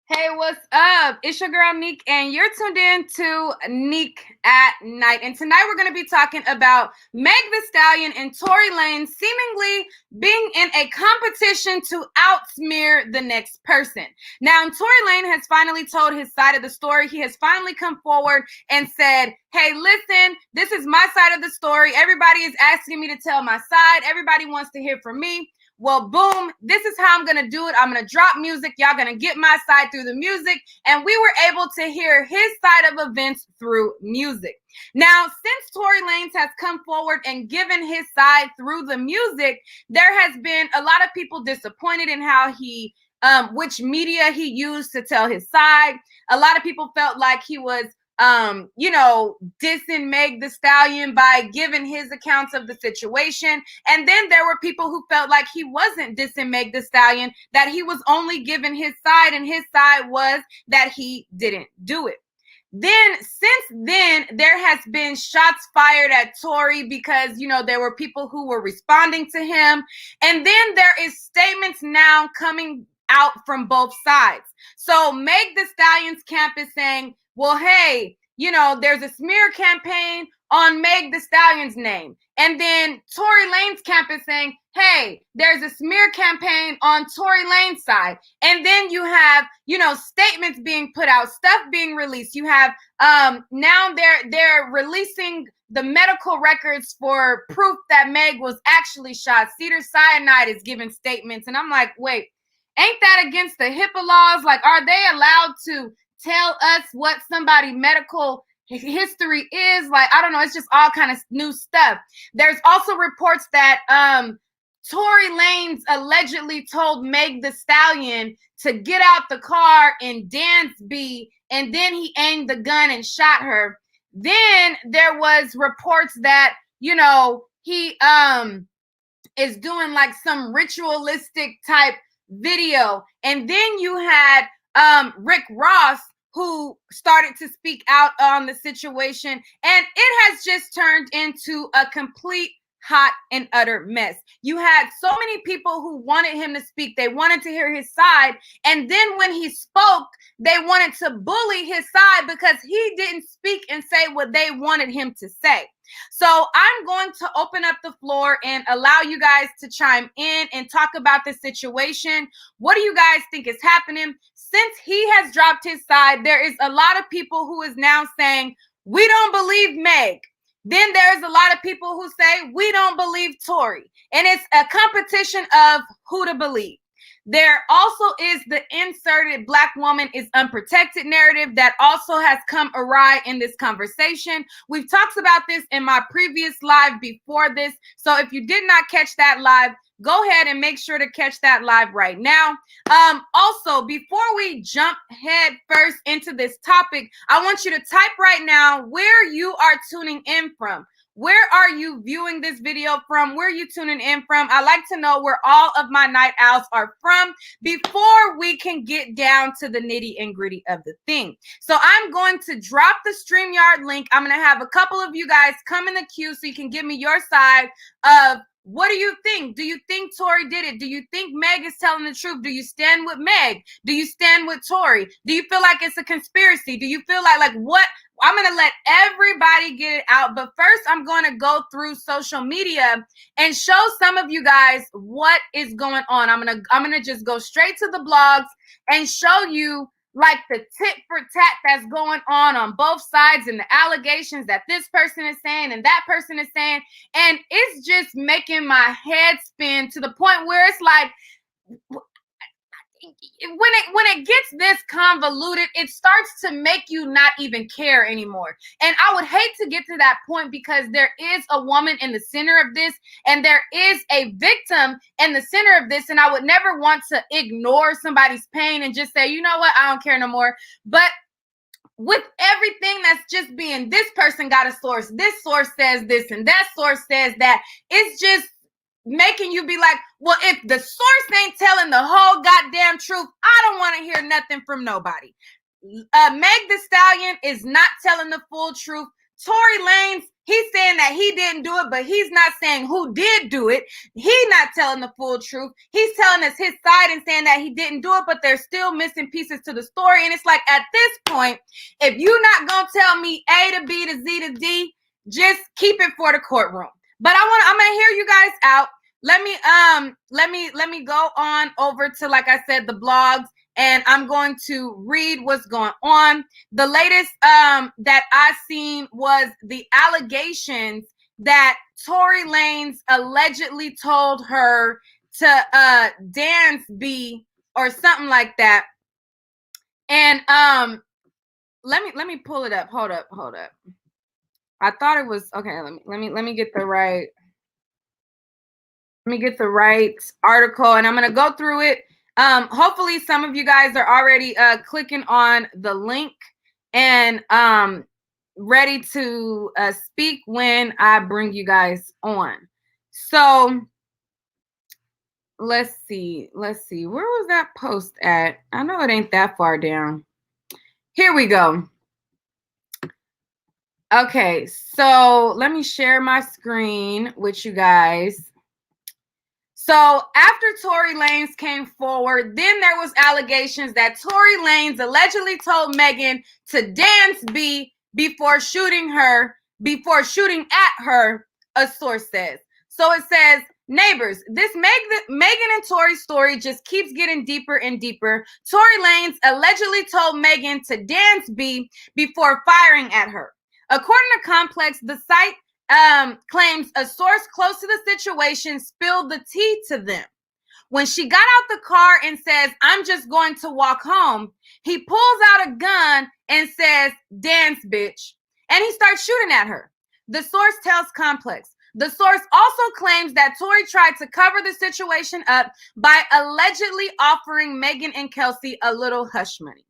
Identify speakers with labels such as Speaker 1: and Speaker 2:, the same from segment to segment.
Speaker 1: Hey, what's up? It's your girl Neek, and you're tuned in to Neek at Night. And tonight we're going to be talking about Meg the Stallion and Tory Lanez seemingly being in a competition to outsmear the next person. Now, Tory Lanez has finally told his side of the story. He has finally come forward and said, hey, listen, this is my side of the story. Everybody is asking me to tell my side. Everybody wants to hear from me. Well, boom, this is how I'm going to do it. I'm going to drop music. Y'all going to get my side through the music. And we were able to hear his side of events through music. Now, since Tory Lanez has come forward and given his side through the music, there has been a lot of people disappointed in how he, which media he used to tell his side. A lot of people felt like he was dissing Meg the Stallion by giving his accounts of the situation. And then there were people who felt like he wasn't dissing Meg the Stallion, that he was only giving his side, and his side was that he didn't do it. Then, since then, there has been shots fired at Tory because, there were people who were responding to him. And then there is statements now coming out from both sides. So Meg the Stallion's camp is saying, well, hey, there's a smear campaign on Meg the Stallion's name. And then Tory Lanez's camp is saying, hey, there's a smear campaign on Tory Lanez's side. And then you have, statements being put out, stuff being released. You have now they're releasing the medical records for proof that Meg was actually shot. Cedar Cyanide is giving statements. And I'm like, wait, ain't that against the HIPAA laws? Like, are they allowed to tell us what somebody's medical history is? Like, I don't know. It's just all kind of new stuff. There's also reports that Tory Lanez allegedly told Meg the Stallion to get out the car and dance B, and then he aimed the gun and shot her. Then there was reports that, he is doing like some ritualistic type video. And then you had Rick Ross, who started to speak out on the situation, and it has just turned into a complete hot and utter mess. You had so many people who wanted him to speak. They wanted to hear his side. And then when he spoke, they wanted to bully his side because he didn't speak and say what they wanted him to say. So I'm going to open up the floor and allow you guys to chime in and talk about the situation. What do you guys think is happening? Since he has dropped his side, there is a lot of people who is now saying, we don't believe Meg. Then there's a lot of people who say, we don't believe Tory. And it's a competition of who to believe. There also is the inserted Black woman is unprotected narrative that also has come awry in this conversation. We've talked about this in my previous live before this. So if you did not catch that live, go ahead and make sure to catch that live right now. Also, before we jump head first into this topic, I want you to type right now where you are tuning in from. Where are you viewing this video from? Where are you tuning in from? I like to know where all of my night owls are from before we can get down to the nitty and gritty of the thing. So I'm going to drop the StreamYard link. I'm going to have a couple of you guys come in the queue so you can give me your side of what do you think? Do you think Tory did it? Do you think Meg is telling the truth? Do you stand with Meg? Do you stand with Tory? Do you feel like it's a conspiracy? Do you feel like what? I'm going to let everybody get it out. But first, I'm going to go through social media and show some of you guys what is going on. I'm going to just go straight to the blogs and show you like the tit for tat that's going on both sides and the allegations that this person is saying and that person is saying. And it's just making my head spin to the point where it's like, when it gets this convoluted, it starts to make you not even care anymore. And I would hate to get to that point because there is a woman in the center of this and there is a victim in the center of this. And I would never want to ignore somebody's pain and just say, you know what, I don't care no more. But with everything that's just being, this person got a source, this source says this and that source says that, it's just making you be like, well, if the source ain't telling the whole goddamn truth, I don't want to hear nothing from nobody. Meg the Stallion is not telling the full truth. Tory Lanez, he's saying that he didn't do it, but he's not saying who did do it. He's not telling the full truth. He's telling us his side and saying that he didn't do it, but there's still missing pieces to the story. And it's like, at this point, if you're not going to tell me A to B to Z to D, just keep it for the courtroom. But I'm going to hear you guys out. Let me go on over to, like I said, the blogs, and I'm going to read what's going on. The latest that I seen was the allegations that Tory Lanez allegedly told her to dance B or something like that. And let me pull it up. Hold up. I thought it was okay. Let me get the right. Let me get the right article, and I'm going to go through it. Hopefully some of you guys are already clicking on the link and ready to speak when I bring you guys on. So let's see. Where was that post at? I know it ain't that far down. Here we go. Okay, so let me share my screen with you guys. So after Tory Lanez came forward, then there was allegations that Tory Lanez allegedly told Megan to dance B before shooting at her, a source says. So it says, neighbors, this Megan and Tory story just keeps getting deeper and deeper. Tory Lanez allegedly told Megan to dance B before firing at her. According to Complex, the site claims a source close to the situation spilled the tea to them. When she got out the car and says, I'm just going to walk home, he pulls out a gun and says, dance, bitch. And he starts shooting at her. The source tells Complex. The source also claims that Tory tried to cover the situation up by allegedly offering Megan and Kelsey a little hush money.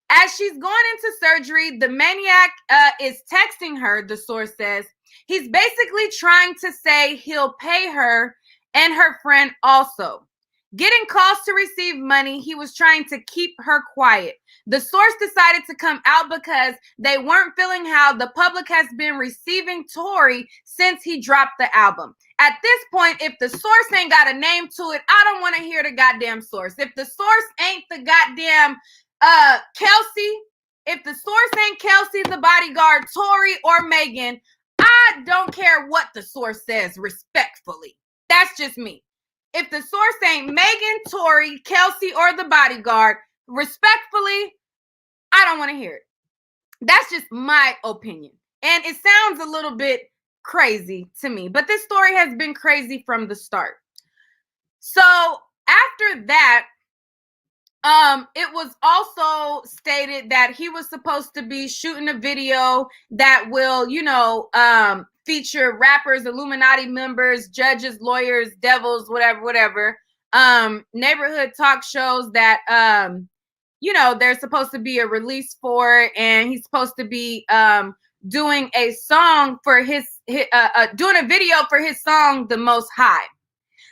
Speaker 1: As she's going into surgery, the maniac is texting her, the source says. He's basically trying to say he'll pay her and her friend also. Getting calls to receive money, he was trying to keep her quiet. The source decided to come out because they weren't feeling how the public has been receiving Tory since he dropped the album. At this point, if the source ain't got a name to it, I don't want to hear the goddamn source. If the source ain't the goddamn Kelsey, if the source ain't Kelsey, the bodyguard, Tory, or Megan, I don't care what the source says, respectfully. That's just me. If the source ain't Megan, Tory, Kelsey, or the bodyguard, respectfully, I don't want to hear it. That's just my opinion. And it sounds a little bit crazy to me, but this story has been crazy from the start. So after that, it was also stated that he was supposed to be shooting a video that will, feature rappers, Illuminati members, judges, lawyers, devils, whatever. Neighborhood talk shows that, there's supposed to be a release for it, and he's supposed to be doing a song for doing a video for his song, The Most High.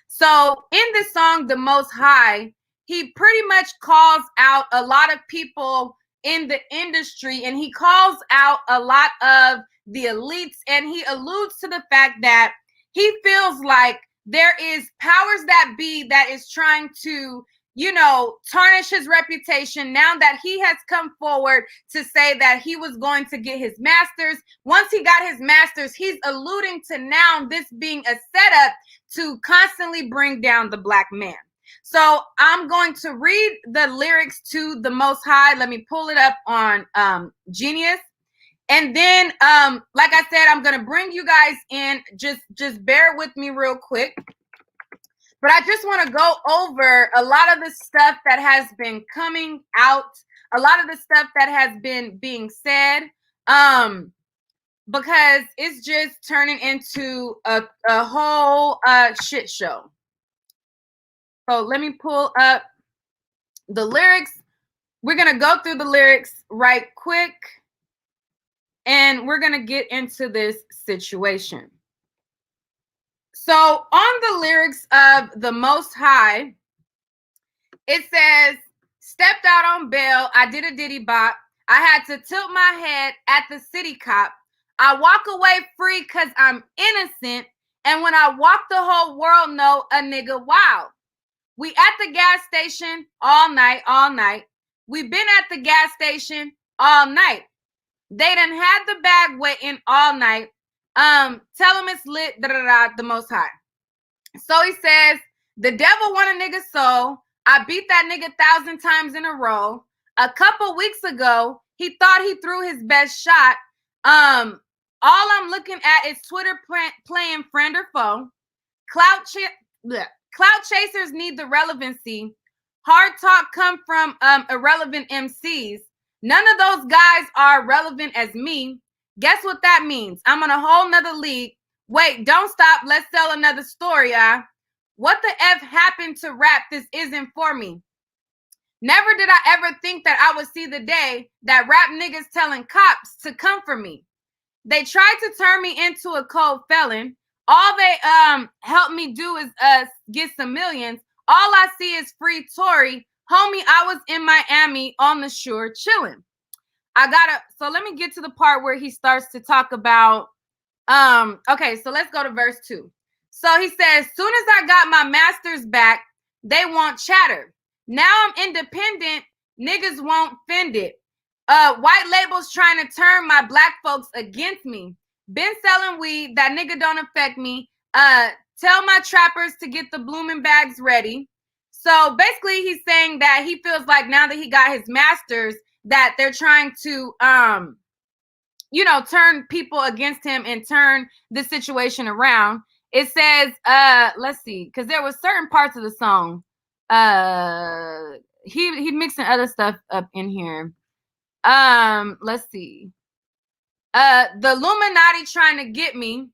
Speaker 1: So in this song, The Most High, he pretty much calls out a lot of people in the industry, and he calls out a lot of the elites, and he alludes to the fact that he feels like there is powers that be that is trying to, tarnish his reputation now that he has come forward to say that he was going to get his master's. Once he got his master's, he's alluding to now this being a setup to constantly bring down the black man. So I'm going to read the lyrics to The Most High. Let me pull it up on Genius. And then, like I said, I'm going to bring you guys in. Just bear with me real quick. But I just want to go over a lot of the stuff that has been coming out, a lot of the stuff that has been being said, because it's just turning into a whole shit show. So let me pull up the lyrics. We're going to go through the lyrics right quick, and we're going to get into this situation. So on the lyrics of The Most High, it says, stepped out on bail, I did a diddy bop. I had to tilt my head at the city cop. I walk away free because I'm innocent. And when I walk, the whole world know a nigga wild. We at the gas station all night, all night. We been at the gas station all night. They done had the bag waiting all night. Tell them it's lit, the most high. So he says, the devil want a nigga's soul. I beat that nigga 1,000 times in a row. A couple weeks ago, he thought he threw his best shot. All I'm looking at is Twitter playing friend or foe. Clout chasers need the relevancy. Hard talk come from irrelevant MCs. None of those guys are relevant as me. Guess what that means? I'm on a whole nother league. Wait, don't stop. Let's tell another story. What the F happened to rap? This isn't for me. Never did I ever think that I would see the day that rap niggas telling cops to come for me. They tried to turn me into a cold felon. All they helped me do is get some millions. All I see is free Tory. Homie, I was in Miami on the shore chilling. So let me get to the part where he starts to talk about, okay, so let's go to verse 2. So he says, soon as I got my master's back, they want chatter. Now I'm independent, niggas won't fend it. White labels trying to turn my black folks against me. Been selling weed, that nigga don't affect me. Tell my trappers to get the blooming bags ready. So basically he's saying that he feels like now that he got his master's, that they're trying to, turn people against him and turn the situation around. It says, let's see, because there was certain parts of the song. He mixing other stuff up in here. Let's see. The Illuminati trying to get me,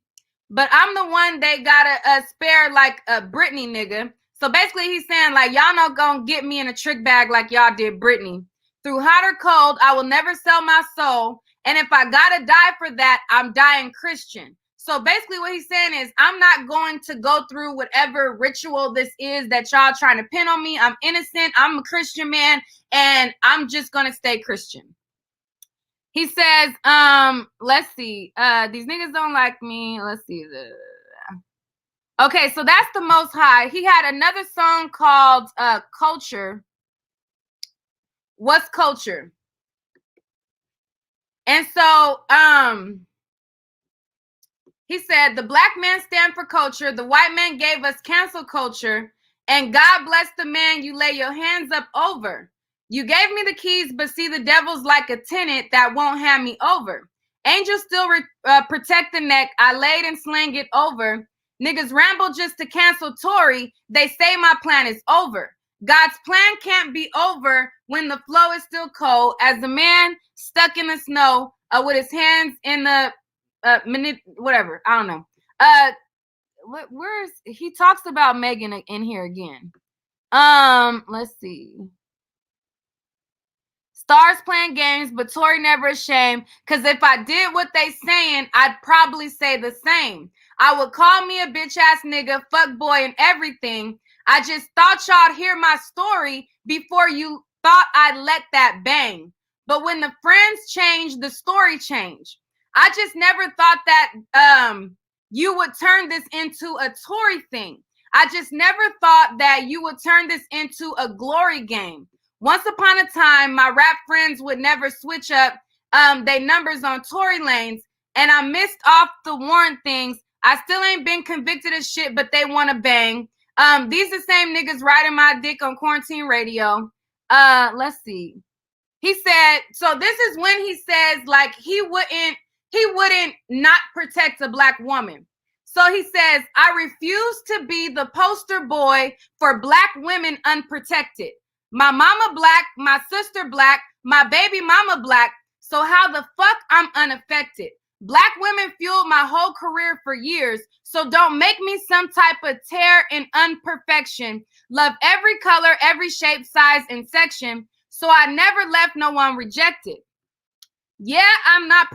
Speaker 1: but I'm the one they gotta spare like a Britney nigga. So basically he's saying like, y'all not gonna get me in a trick bag like y'all did Britney. Through hot or cold, I will never sell my soul. And if I gotta die for that, I'm dying Christian. So basically what he's saying is, I'm not going to go through whatever ritual this is that y'all trying to pin on me. I'm innocent. I'm a Christian man, and I'm just going to stay Christian. He says, let's see. These niggas don't like me. Let's see. Okay, so that's the Most High. He had another song called Culture. What's Culture? And so, he said, the black man stand for culture. The white man gave us cancel culture. And God bless the man you lay your hands up over. You gave me the keys, but see the devil's like a tenant that won't hand me over. Angels still protect the neck. I laid and slang it over. Niggas ramble just to cancel Tory. They say my plan is over. God's plan can't be over when the flow is still cold. As the man stuck in the snow with his hands in the whatever, I don't know. Where's he talks about Megan in here again? Let's see. Stars playing games, but Tory never ashamed. Cause if I did what they saying, I'd probably say the same. I would call me a bitch ass nigga, fuck boy, and everything. I just thought y'all'd hear my story before you thought I'd let that bang. But when the friends change, the story changed. I just never thought that you would turn this into a Tory thing. I just never thought that you would turn this into a glory game. Once upon a time, my rap friends would never switch up they numbers on Tory lanes, and I missed off the warrant things. I still ain't been convicted of shit, but they want to bang. These the same niggas riding my dick on quarantine radio. Let's see. He said, so this is when he says like he wouldn't not protect a black woman. So he says, I refuse to be the poster boy for black women unprotected. My mama black, my sister black, my baby mama black. So how the fuck I'm unaffected? Black women fueled my whole career for years. So don't make me some type of tear and imperfection. Love every color, every shape, size, and section. So I never left no one rejected. Yeah, I'm not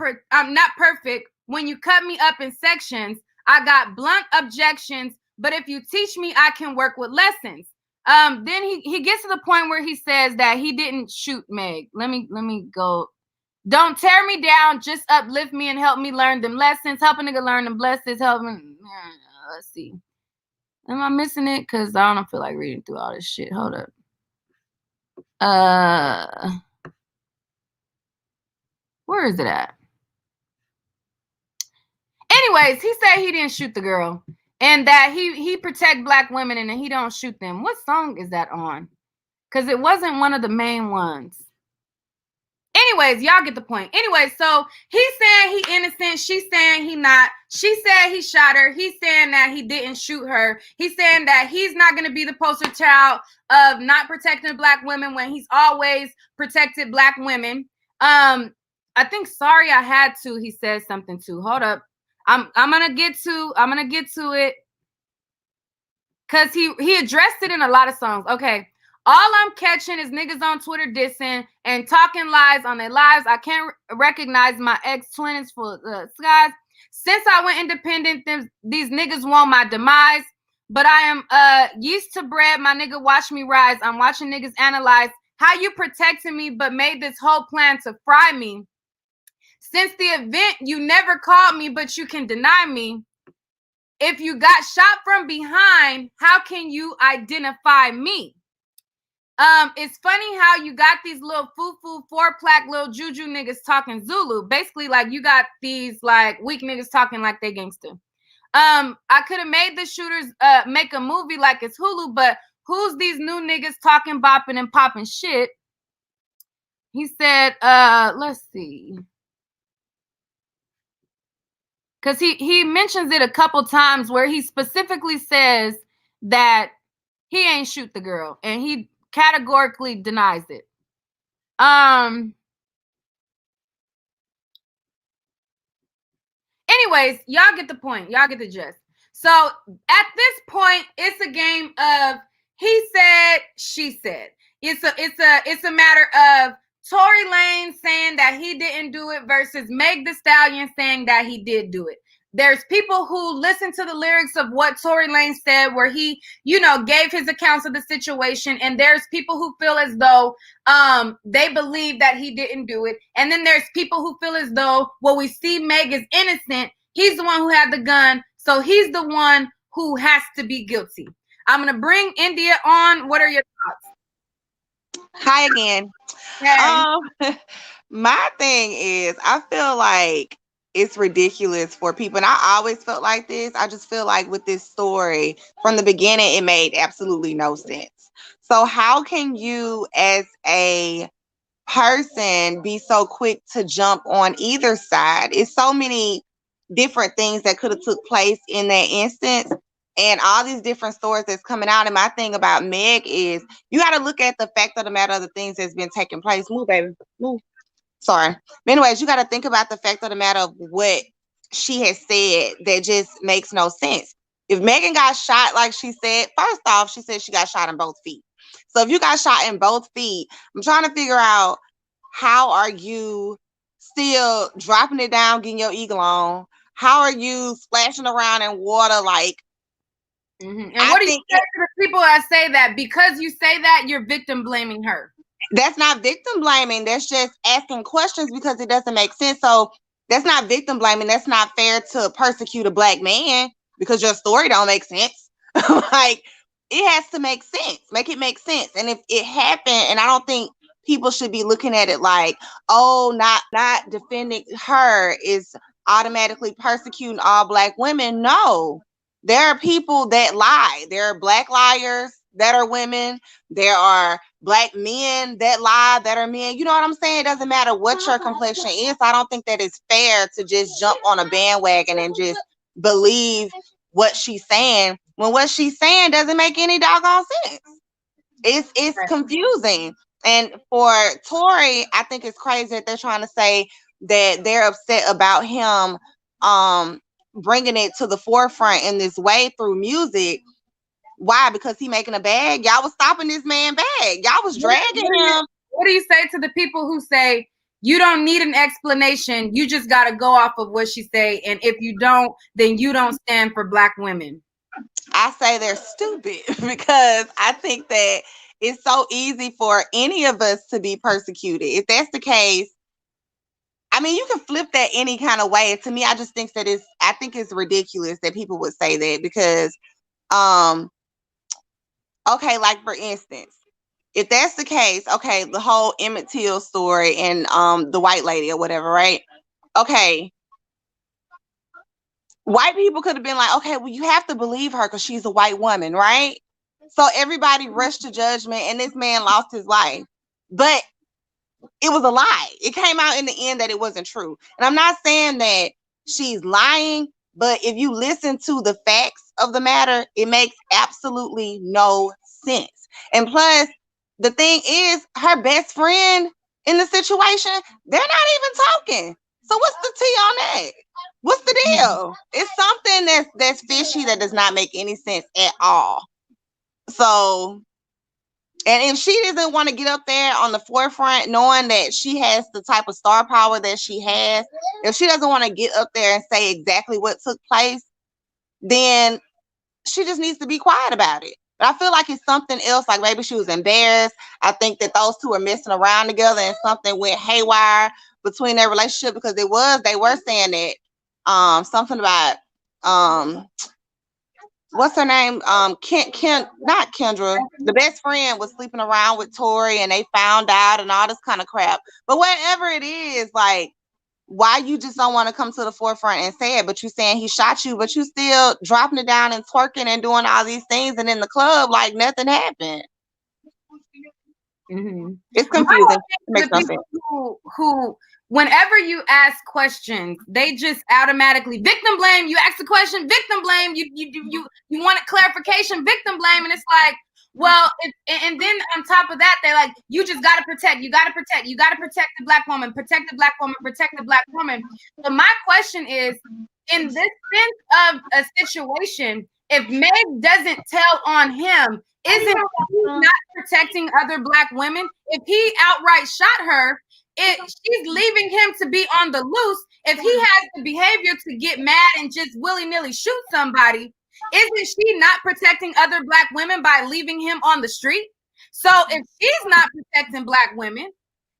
Speaker 1: perfect. When you cut me up in sections, I got blunt objections. But if you teach me, I can work with lessons. Then he gets to the point where he says that he didn't shoot Meg. Let me go. Don't tear me down, just uplift me and help me learn them lessons. Help a nigga learn them blessings. Helping. Let's see. Am I missing it? Because I don't feel like reading through all this shit. Hold up. Where is it at? Anyways, he said he didn't shoot the girl and that he protect black women and he don't shoot them. What song is that on? Because it wasn't one of the main ones. Anyways, y'all get the point. Anyway, so he's saying he innocent. She's saying he not. She said he shot her. He's saying that he didn't shoot her. He's saying that he's not going to be the poster child of not protecting black women when he's always protected black women. I think sorry I had to. He said something too. Hold up. I'm gonna get to it. Cause he addressed it in a lot of songs. Okay. All I'm catching is niggas on Twitter dissing and talking lies on their lives. I can't recognize my ex-twins for the skies. Since I went independent, these niggas want my demise. But I am used to bread. My nigga watch me rise. I'm watching niggas analyze how you protected me, but made this whole plan to fry me. Since the event, you never called me, but you can deny me. If you got shot from behind, how can you identify me? It's funny how you got these little foo-foo, four-plaque little juju niggas talking Zulu. Basically, like, you got these, like, weak niggas talking like they gangster. I could have made the shooters make a movie like it's Hulu, but who's these new niggas talking, bopping, and popping shit? He said, let's see. Because he mentions it a couple times where he specifically says that he ain't shoot the girl, and he categorically denies it. Anyways, y'all get the point. Y'all get the gist. So at this point, it's a game of he said, she said. It's a matter of Tory Lanez saying that he didn't do it versus Meg the Stallion saying that he did do it. There's people who listen to the lyrics of what Tory Lanez said, where he, gave his accounts of the situation. And there's people who feel as though they believe that he didn't do it. And then there's people who feel as though, well, we see Meg is innocent. He's the one who had the gun. So he's the one who has to be guilty. I'm going to bring India on. What are your thoughts?
Speaker 2: Hi again.
Speaker 1: Hey.
Speaker 2: My thing is, I feel like it's ridiculous for people, and I always felt like this. I just feel like with this story from the beginning, it made absolutely no sense. So how can you as a person be so quick to jump on either side? It's so many different things that could have took place in that instance, and all these different stories that's coming out. And my thing about Meg is, you got to look at the fact of the matter of the things that's been taking place. Move, baby, move. Sorry. But anyways, you got to think about the fact of the matter of what she has said that just makes no sense. If Megan got shot, like she said, first off, she said she got shot in both feet. So if you got shot in both feet, I'm trying to figure out, how are you still dropping it down, getting your eagle on? How are you splashing around in water? Like,
Speaker 1: and what do you say to the people that say that because you say that, you're victim blaming her?
Speaker 2: That's not victim blaming. That's just asking questions because it doesn't make sense. So that's not victim blaming. That's not fair to persecute a black man because your story don't make sense. Like, it has to make sense. Make it make sense. And if it happened, and I don't think people should be looking at it like, oh, not defending her is automatically persecuting all black women. No. There are people that lie. There are black liars that are women. There are black men that lie that are men. You know what I'm saying? It doesn't matter what your complexion is. I don't think that it's fair to just jump on a bandwagon and just believe what she's saying when what she's saying doesn't make any doggone sense. It's confusing. And for Tory, I think it's crazy that they're trying to say that they're upset about him bringing it to the forefront in this way through music. Why? Because he making a bag? Y'all was stopping this man bag. Y'all was dragging him.
Speaker 1: What do you say to the people who say you don't need an explanation? You just got to go off of what she say. And if you don't, then you don't stand for black women.
Speaker 2: I say they're stupid because I think that it's so easy for any of us to be persecuted. If that's the case, I mean, you can flip that any kind of way. To me, I just think that I think it's ridiculous that people would say that because, um, okay, like for instance, if that's the case, okay, the whole Emmett Till story and the white lady or whatever, right? Okay, white people could have been like, okay, well, you have to believe her because she's a white woman, right? So everybody rushed to judgment, and this man lost his life. But it was a lie. It came out in the end that it wasn't true. And I'm not saying that she's lying, but if you listen to the facts of the matter, it makes absolutely no sense. And plus, the thing is, her best friend in the situation, they're not even talking. So what's the tea on that? What's the deal? It's something that's fishy that does not make any sense at all. So, and if she doesn't want to get up there on the forefront, knowing that she has the type of star power that she has, if she doesn't want to get up there and say exactly what took place, then she just needs to be quiet about it. But I feel like it's something else, like maybe she was embarrassed. I think that those two are messing around together and something went haywire between their relationship because they were saying that something about what's her name? Not Kendra. The best friend was sleeping around with Tory, and they found out, and all this kind of crap. But whatever it is, like, why you just don't want to come to the forefront and say it? But you saying he shot you, but you still dropping it down and twerking and doing all these things, and in the club, like nothing happened.
Speaker 1: Mm-hmm.
Speaker 2: It's confusing. It makes no
Speaker 1: people
Speaker 2: sense.
Speaker 1: who whenever you ask questions, they just automatically victim blame. You ask the question, victim blame. You wanted clarification, victim blame, and it's like, well, and then on top of that, they're like, you just gotta protect. You gotta protect. You gotta protect the black woman. Protect the black woman. Protect the black woman. So my question is, in this sense of a situation, if Meg doesn't tell on him, isn't he not protecting other black women? If he outright shot her, she's leaving him to be on the loose. If he has the behavior to get mad and just willy-nilly shoot somebody, isn't she not protecting other black women by leaving him on the street? So if she's not protecting black women,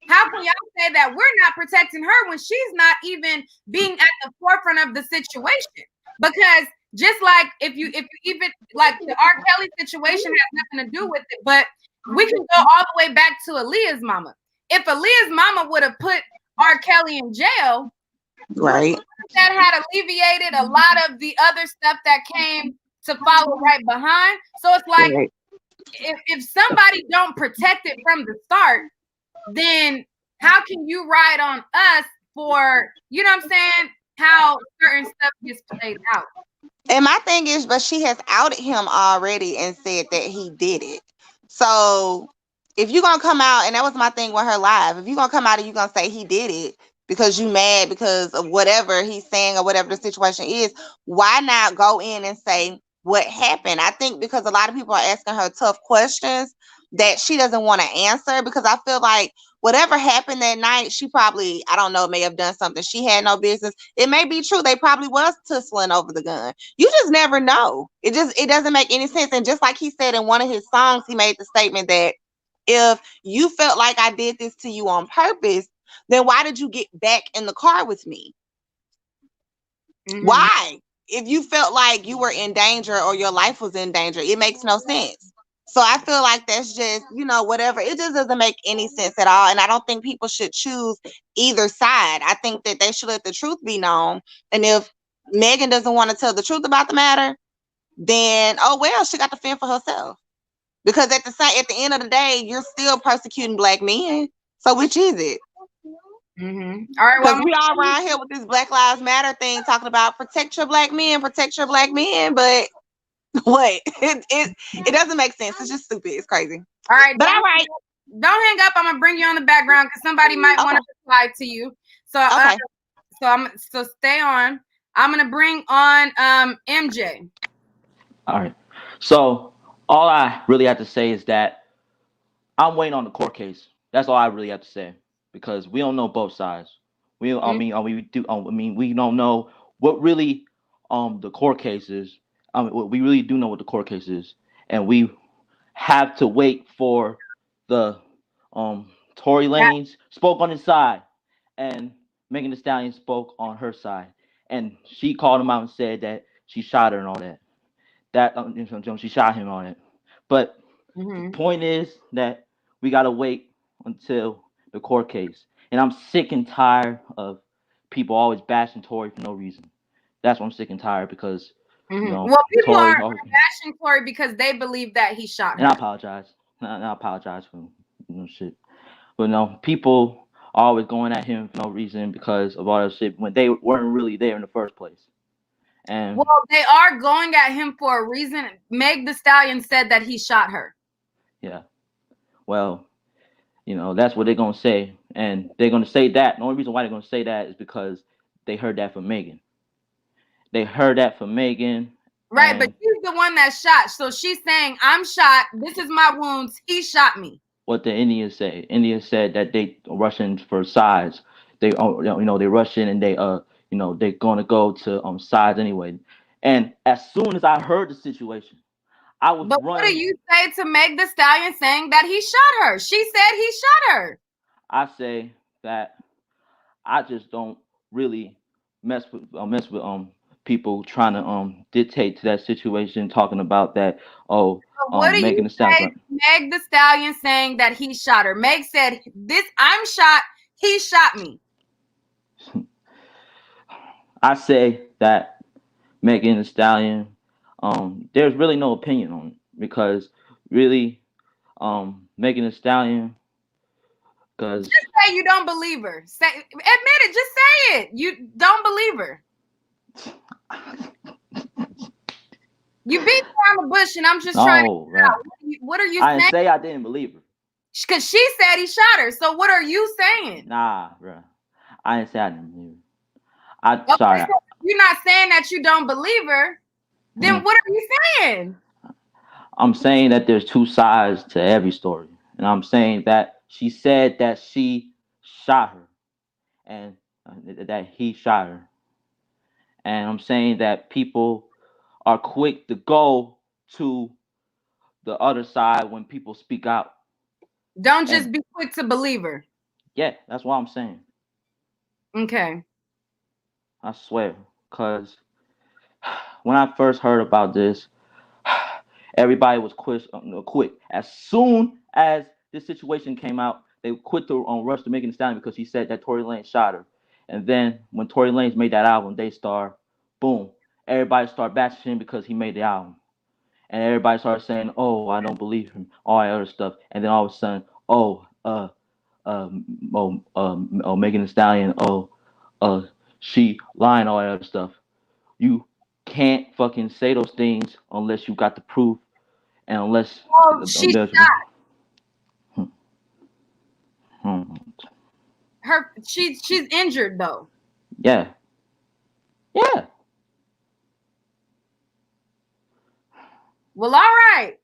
Speaker 1: how can y'all say that we're not protecting her when she's not even being at the forefront of the situation? Because just like if you even like the R. Kelly situation has nothing to do with it, but we can go all the way back to Aaliyah's mama. If Aaliyah's mama would have put R. Kelly in jail,
Speaker 2: right,
Speaker 1: that had alleviated a lot of the other stuff that came to follow right behind. So it's like,
Speaker 2: right.
Speaker 1: if somebody don't protect it from the start, then how can you ride on us for, you know what I'm saying, how certain stuff gets played out?
Speaker 2: And my thing is, but she has outed him already and said that he did it. So if you're gonna come out, and that was my thing with her live, if you're gonna come out and you're gonna say he did it because you mad because of whatever he's saying or whatever the situation is, why not go in and say what happened? I think because a lot of people are asking her tough questions that she doesn't want to answer, because I feel like whatever happened that night, she probably, I don't know, may have done something she had no business. It may be true. They probably was tussling over the gun. You just never know. It doesn't make any sense. And just like he said in one of his songs, he made the statement that if you felt like I did this to you on purpose, then why did you get back in the car with me? Mm-hmm. Why? If you felt like you were in danger or your life was in danger, it makes no sense. So I feel like that's just, whatever. It just doesn't make any sense at all. And I don't think people should choose either side. I think that they should let the truth be known. And if Megan doesn't want to tell the truth about the matter, then, oh, well, she got to fend for herself. Because at the end of the day, you're still persecuting black men. So which is it?
Speaker 1: Mm-hmm. All right.
Speaker 2: Because we all around here with this Black Lives Matter thing talking about protect your black men, but what? It doesn't make sense. It's just stupid. It's crazy.
Speaker 1: All right.
Speaker 2: But all right.
Speaker 1: Don't hang up. I'm gonna bring you on the background because somebody might want to reply to you. So
Speaker 2: okay.
Speaker 1: So stay on. I'm gonna bring on MJ.
Speaker 3: All right. So all I really have to say is that I'm waiting on the court case. That's all I really have to say, because we don't know both sides. We don't know what really the court case is. We really do know what the court case is, and we have to wait for the Tory Lanez spoke on his side, and Megan Thee Stallion spoke on her side, and she called him out and said that she shot her and all that. She shot him on it. But the point is that we gotta wait until the court case. And I'm sick and tired of people always bashing Tory for no reason. That's what I'm sick and tired because
Speaker 1: Well, people
Speaker 3: Tory.
Speaker 1: are bashing Tory because they believe that he shot her.
Speaker 3: And I apologize. And I apologize for shit. But no, people are always going at him for no reason because of all that shit when they weren't really there in the first place. And
Speaker 1: well, they are going at him for a reason. Meg Thee Stallion said that he shot her.
Speaker 3: Yeah. Well, that's what they're gonna say, and they're gonna say that. The only reason why they're gonna say that is because they heard that from Megan. They heard that from Megan.
Speaker 1: Right, but she's the one that shot. So she's saying, I'm shot. This is my wounds. He shot me.
Speaker 3: What the Indians say. Indians said that they rushing for sides. They they rush in and they they're gonna go to sides anyway. And as soon as I heard the situation, I was
Speaker 1: But
Speaker 3: running.
Speaker 1: what do you say to Meg Thee Stallion saying that he shot her? She said he shot her.
Speaker 3: I say that I just don't really mess with people trying to dictate to that situation, talking about that.
Speaker 1: What do you say to Meg Thee Stallion saying that he shot her? Meg said, I'm shot. He shot me.
Speaker 3: I say that Megan Thee Stallion, there's really no opinion on it because really, Megan Thee Stallion, because
Speaker 1: just say you don't believe her. Admit it. Just say it. You don't believe her. You beat around the bush, and I'm just trying to figure out. What are you saying?
Speaker 3: I didn't say I didn't believe her.
Speaker 1: Because she said he shot her. So what are you saying?
Speaker 3: Nah, bro. I didn't say I didn't believe her. Sorry.
Speaker 1: So you're not saying that you don't believe her. Then what are you saying?
Speaker 3: I'm saying that there's two sides to every story. And I'm saying that she said that she shot her and that he shot her. And I'm saying that people are quick to go to the other side when people speak out.
Speaker 1: Don't just be quick to believe her.
Speaker 3: Yeah, that's what I'm saying.
Speaker 1: Okay.
Speaker 3: I swear. Because when I first heard about this, everybody was quick. As soon as this situation came out, they quit to rush to Megan Thee Stallion because he said that Tory Lanez shot her. And then when Tory Lanez made that album, Daystar, boom, everybody started bashing him because he made the album. And everybody started saying, "Oh, I don't believe him," all that other stuff. And then all of a sudden, Megan Thee Stallion, she lying, all that other stuff. You can't fucking say those things unless you got the proof, and unless
Speaker 1: she shot. She's injured though.
Speaker 3: Yeah.
Speaker 1: Well, all right.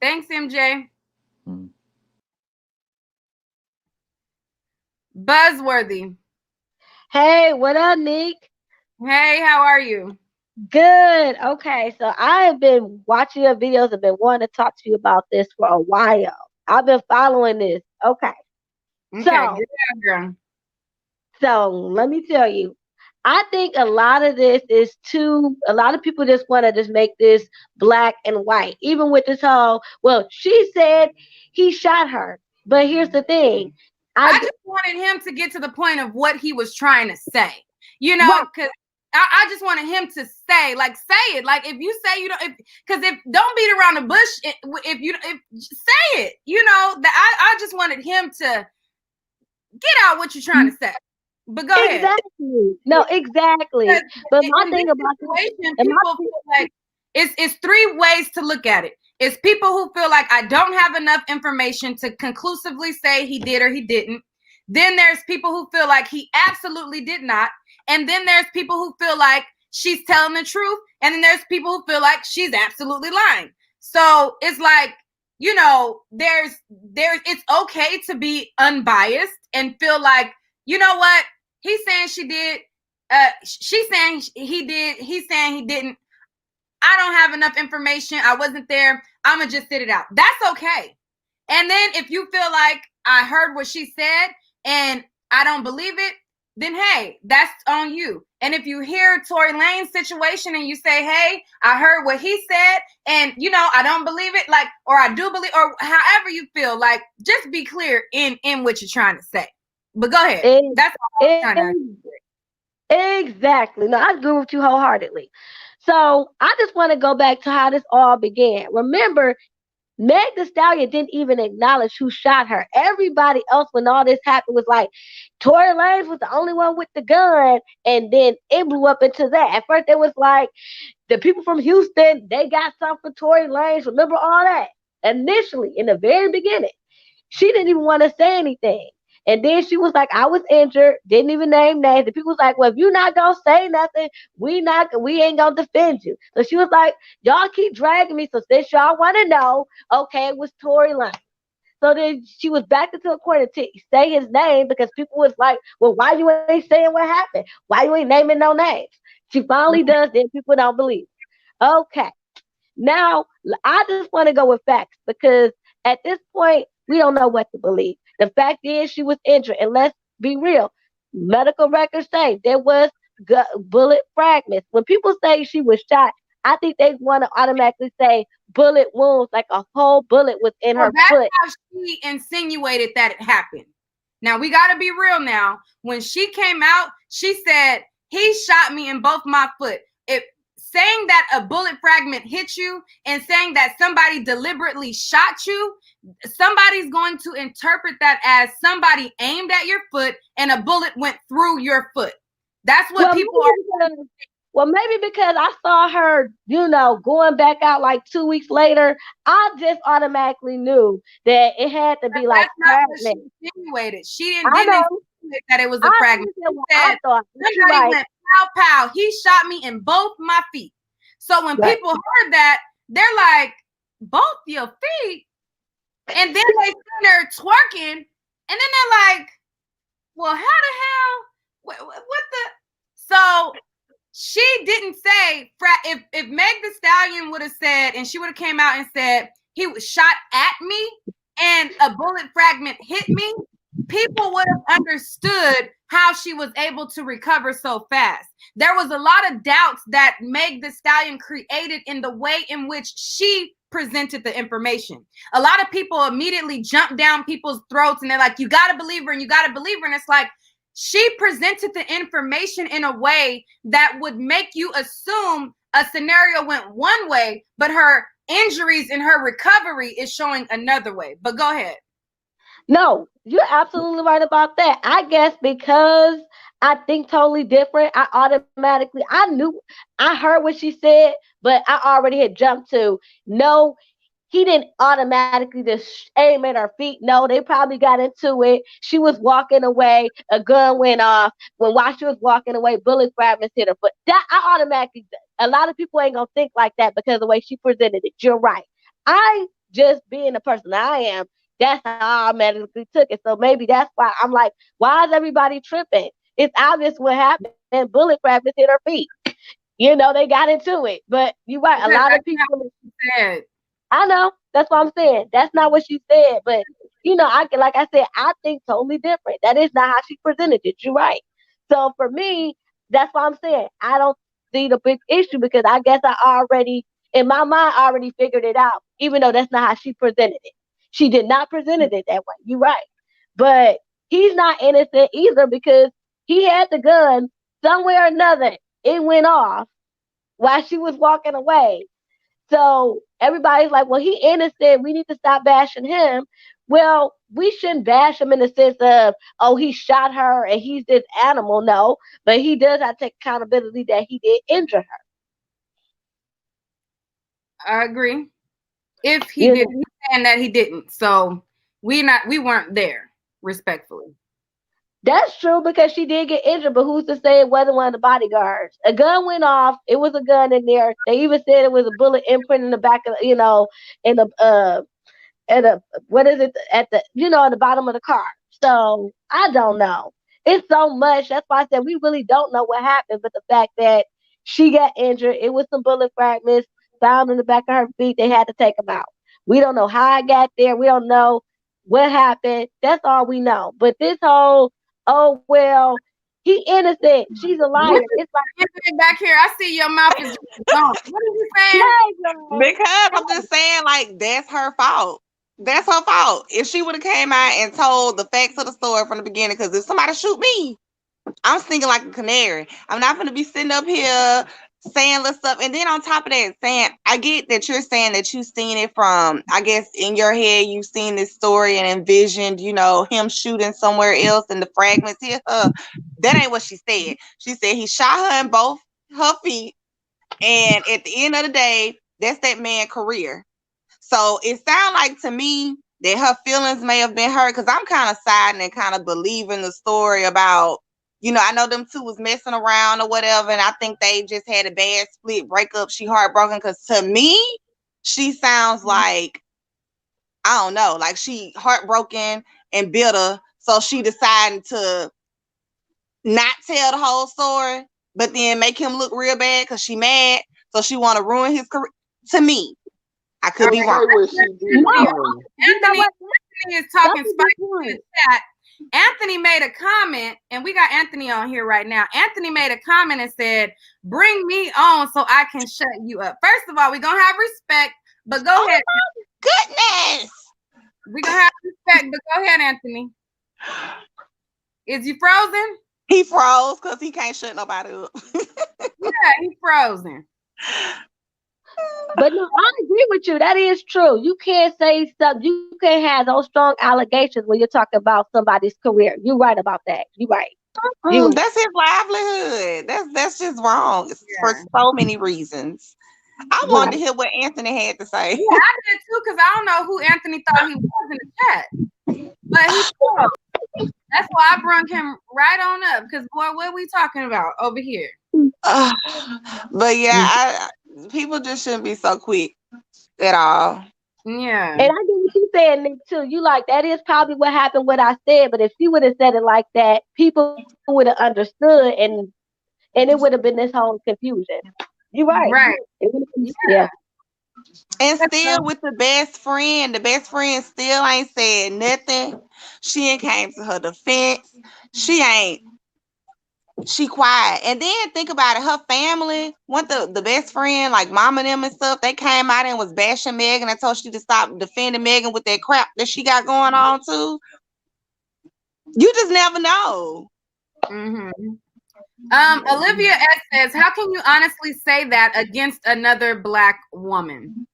Speaker 1: Thanks, MJ. Buzzworthy.
Speaker 4: Hey, what up, Nick?
Speaker 1: Hey, how are you?
Speaker 4: Good. Okay, so I have been watching your videos and been wanting to talk to you about this for a while. I've been following this. Okay. So let me tell you, I think a lot of this is a lot of people just want to just make this black and white. Even with this whole, well, she said he shot her. But here's the thing.
Speaker 1: I just wanted him to get to the point of what he was trying to say. Because I just wanted him to say it. Like, if you say you don't, don't beat around the bush. If say it, I just wanted him to get out what you're trying to say. But go ahead.
Speaker 4: Exactly. No, exactly. But my thing about
Speaker 1: situation, people feel like it's three ways to look at it. It's people who feel like I don't have enough information to conclusively say he did or he didn't. Then there's people who feel like he absolutely did not. And then there's people who feel like she's telling the truth. And then there's people who feel like she's absolutely lying. So it's like, it's okay to be unbiased and feel like, you know what? He's saying she did. She's saying he did. He's saying he didn't. I don't have enough information. I wasn't there. I'm going to just sit it out. That's okay. And then if you feel like I heard what she said, and I don't believe it, then hey, that's on you. And if you hear Tory Lanez situation and you say, hey, I heard what he said, and I don't believe it, like, or I do believe, or however you feel, like, just be clear in what you're trying to say. But go ahead. That's all I'm trying to.
Speaker 4: Exactly. No, I agree with you wholeheartedly. So I just want to go back to how this all began. Remember, Meg Thee Stallion didn't even acknowledge who shot her. Everybody else, when all this happened, was like, Tory Lanez was the only one with the gun, and then it blew up into that. At first, it was like the people from Houston, they got something for Tory Lanez. Remember all that? Initially, in the very beginning, she didn't even want to say anything. And then she was like, I was injured, didn't even name names. And people was like, well, if you're not gonna say nothing, we ain't gonna defend you. So she was like, y'all keep dragging me. So since y'all want to know, okay, it was Tory Lanez. So then she was back into a corner to say his name because people was like, well, why you ain't saying what happened? Why you ain't naming no names? She finally does, then people don't believe. Okay. Now, I just want to go with facts because at this point, we don't know what to believe. The fact is, she was injured, and let's be real. Medical records say there was bullet fragments. When people say she was shot, I think they want to automatically say bullet wounds, like a whole bullet was in
Speaker 1: Well,
Speaker 4: her
Speaker 1: that's
Speaker 4: foot.
Speaker 1: how she insinuated that it happened. Now, we got to be real now. When she came out, she said, he shot me in both my foot. If saying that a bullet fragment hit you and saying that somebody deliberately shot you, somebody's going to interpret that as somebody aimed at your foot and a bullet went through your foot. That's what people are.
Speaker 4: Well, maybe because I saw her, going back out like 2 weeks later, I just automatically knew that it had to be like
Speaker 1: That's not what she
Speaker 4: fragments.
Speaker 1: insinuated. She
Speaker 4: I
Speaker 1: didn't
Speaker 4: know.
Speaker 1: insinuate that it was a
Speaker 4: I
Speaker 1: fragment.
Speaker 4: understand
Speaker 1: She
Speaker 4: what
Speaker 1: said
Speaker 4: I thought. You're
Speaker 1: somebody
Speaker 4: right.
Speaker 1: went pow pow. He shot me in both my feet. So when
Speaker 4: Right.
Speaker 1: people heard that, they're like, both your feet? And then they seen her twerking, and then they're like, well, how the hell? What the? So she didn't say if Meg Thee Stallion would have said, and she would have came out and said he was shot at me and a bullet fragment hit me, people would have understood how she was able to recover so fast. There was a lot of doubts that Meg Thee Stallion created in the way in which she presented the information. A lot of people immediately jump down people's throats and they're like, you got to believe her and you got to believe her. And it's like, she presented the information in a way that would make you assume a scenario went one way, but her injuries and her recovery is showing another way. But go ahead.
Speaker 4: No, you're absolutely right about that. I guess because I think totally different, I heard what she said, but I already had jumped to no, he didn't automatically just aim at her feet. No, they probably got into it. She was walking away. A gun went off. While she was walking away, bullet fragments hit her foot. That I automatically. A lot of people ain't gonna think like that because of the way she presented it. You're right. I just being the person I am. That's how I automatically took it. So maybe that's why I'm like, why is everybody tripping? It's obvious what happened. Bullet fragments hit her feet. They got into it. But you're right. A lot of people
Speaker 1: said.
Speaker 4: I know. That's what I'm saying. That's not what she said. But like I said, I think totally different. That is not how she presented it. You're right. So for me, that's what I'm saying. I don't see the big issue because I guess I already in my mind already figured it out, even though that's not how she presented it. She did not present it that way. You're right. But he's not innocent either because he had the gun somewhere or another. It went off while she was walking away. So everybody's like, well, he innocent. We need to stop bashing him. Well, we shouldn't bash him in the sense of, oh, he shot her and he's this animal. No, but he does have to take accountability that he did injure her.
Speaker 1: I agree. If he did, he's saying that he didn't. So we weren't there, respectfully.
Speaker 4: That's true because she did get injured, but who's to say it wasn't one of the bodyguards? A gun went off. It was a gun in there. They even said it was a bullet imprint in the back of, in the at a what is it at the at the bottom of the car. So I don't know. It's so much. That's why I said we really don't know what happened. But the fact that she got injured, it was some bullet fragments found in the back of her feet. They had to take them out. We don't know how I got there. We don't know. what happened. That's all we know. But this whole, oh well, he innocent, she's a liar. It's like,
Speaker 1: Anthony back here, I see your mouth is just gone. What are you saying?
Speaker 4: hey, girl.
Speaker 2: Because I'm just saying, like, that's her fault. That's her fault. If she would have came out and told the facts of the story from the beginning, because if somebody shoot me, I'm stinging like a canary. I'm not going to be sitting up here saying little stuff. And then on top of that, saying, I get that you're saying that you've seen it from, I guess, in your head, you've seen this story and envisioned, you know, him shooting somewhere else and the fragments hit her. That ain't what she said. She said he shot her in both her feet. And at the end of the day, that's that man's career. So it sounds like to me that her feelings may have been hurt, because I'm kind of siding and kind of believing the story about, you know, I know them two was messing around or whatever, and I think they just had a bad split breakup. She heartbroken, because to me, she sounds like, I don't know, like she heartbroken and bitter. So she decided to not tell the whole story, but then make him look real bad because she mad. So she want to ruin his career. To me, I could be wrong.
Speaker 5: What she did.
Speaker 4: No, you know
Speaker 1: Anthony,
Speaker 4: what?
Speaker 1: Anthony is talking
Speaker 4: That's a good
Speaker 1: spicy in
Speaker 4: point.
Speaker 1: the chat. Anthony made a comment, and we got Anthony on here right now. Anthony made a comment and said, "Bring me on so I can shut you up." First of all, we're gonna have respect, but go ahead.
Speaker 2: Goodness.
Speaker 1: We're gonna have respect, but go ahead, Anthony. Is you frozen?
Speaker 2: He froze because he can't shut nobody up.
Speaker 1: Yeah, he's frozen.
Speaker 4: But no, I agree with you. That is true. You can't say something. You can't have those strong allegations when you're talking about somebody's career. You're right about that. You're right.
Speaker 2: That's his livelihood. That's just wrong for so many reasons. I wanted to hear what Anthony had to say.
Speaker 1: Yeah, I did too, because I don't know who Anthony thought he was in the chat. But he's froze. That's why I brought him right on up, because boy, what are we talking about over here?
Speaker 2: But yeah, people just shouldn't be so quick at all.
Speaker 1: Yeah.
Speaker 4: And I get what you saying, Nick, too. You like, that is probably what happened, what I said. But if she would have said it like that, people would have understood, and it would have been this whole confusion. You're right.
Speaker 1: Right.
Speaker 4: Yeah.
Speaker 2: And still with the best friend still ain't said nothing. She ain't came to her defense. She quiet. And then think about it, her family, want the best friend, like mama and them and stuff, they came out and was bashing Megan and told she to stop defending Megan with that crap that she got going on too. You just never know.
Speaker 1: Olivia S says, how can you honestly say that against another Black woman?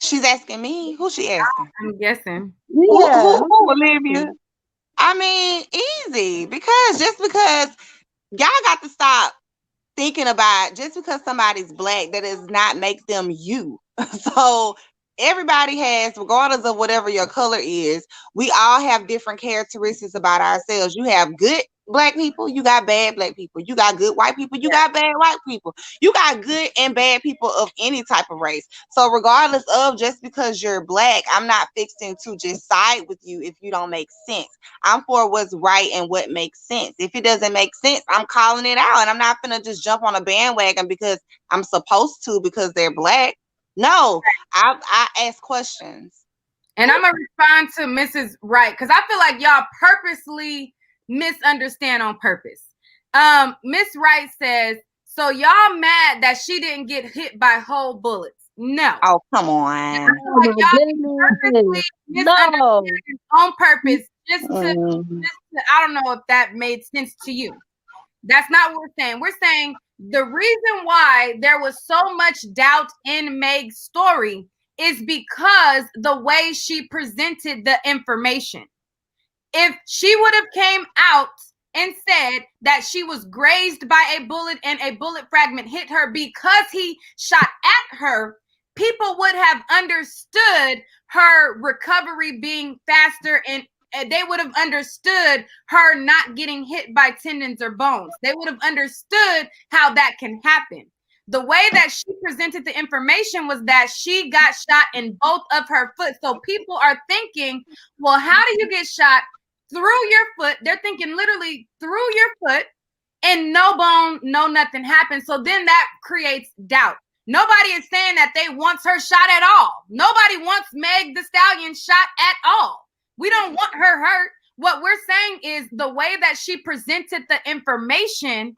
Speaker 2: She's asking me. Who she asking?
Speaker 1: I'm guessing.
Speaker 4: Yeah.
Speaker 2: Who, Olivia? I mean, easy. Because y'all got to stop thinking about, just because somebody's Black, that does not make them you. So everybody has, regardless of whatever your color is, we all have different characteristics about ourselves. You have good Black people, you got bad Black people, you got good white people, you got bad white people, you got good and bad people of any type of race. So regardless of, just because you're Black, I'm not fixing to just side with you if you don't make sense. I'm for what's right and what makes sense. If it doesn't make sense, I'm calling it out, and I'm not gonna just jump on a bandwagon because I'm supposed to, because they're Black. No, I ask questions.
Speaker 1: And I'm going to respond to Mrs. Wright, because I feel like y'all purposely misunderstand on purpose. Miss Wright says, so y'all mad that she didn't get hit by whole bullets? No.
Speaker 2: Oh, come on.
Speaker 1: I feel like y'all purposely misunderstand on purpose just to, I don't know if that made sense to you. That's not what we're saying. We're saying the reason why there was so much doubt in Meg's story is because the way she presented the information. If she would have came out and said that she was grazed by a bullet and a bullet fragment hit her because he shot at her, people would have understood her recovery being faster, and they would have understood her not getting hit by tendons or bones. They would have understood how that can happen. The way that she presented the information was that she got shot in both of her foot. So people are thinking, well, how do you get shot through your foot? They're thinking literally through your foot, and no bone, no nothing happened. So then that creates doubt. Nobody is saying that they want her shot at all. Nobody wants Meg the Stallion shot at all. We don't want her hurt. What we're saying is the way that she presented the information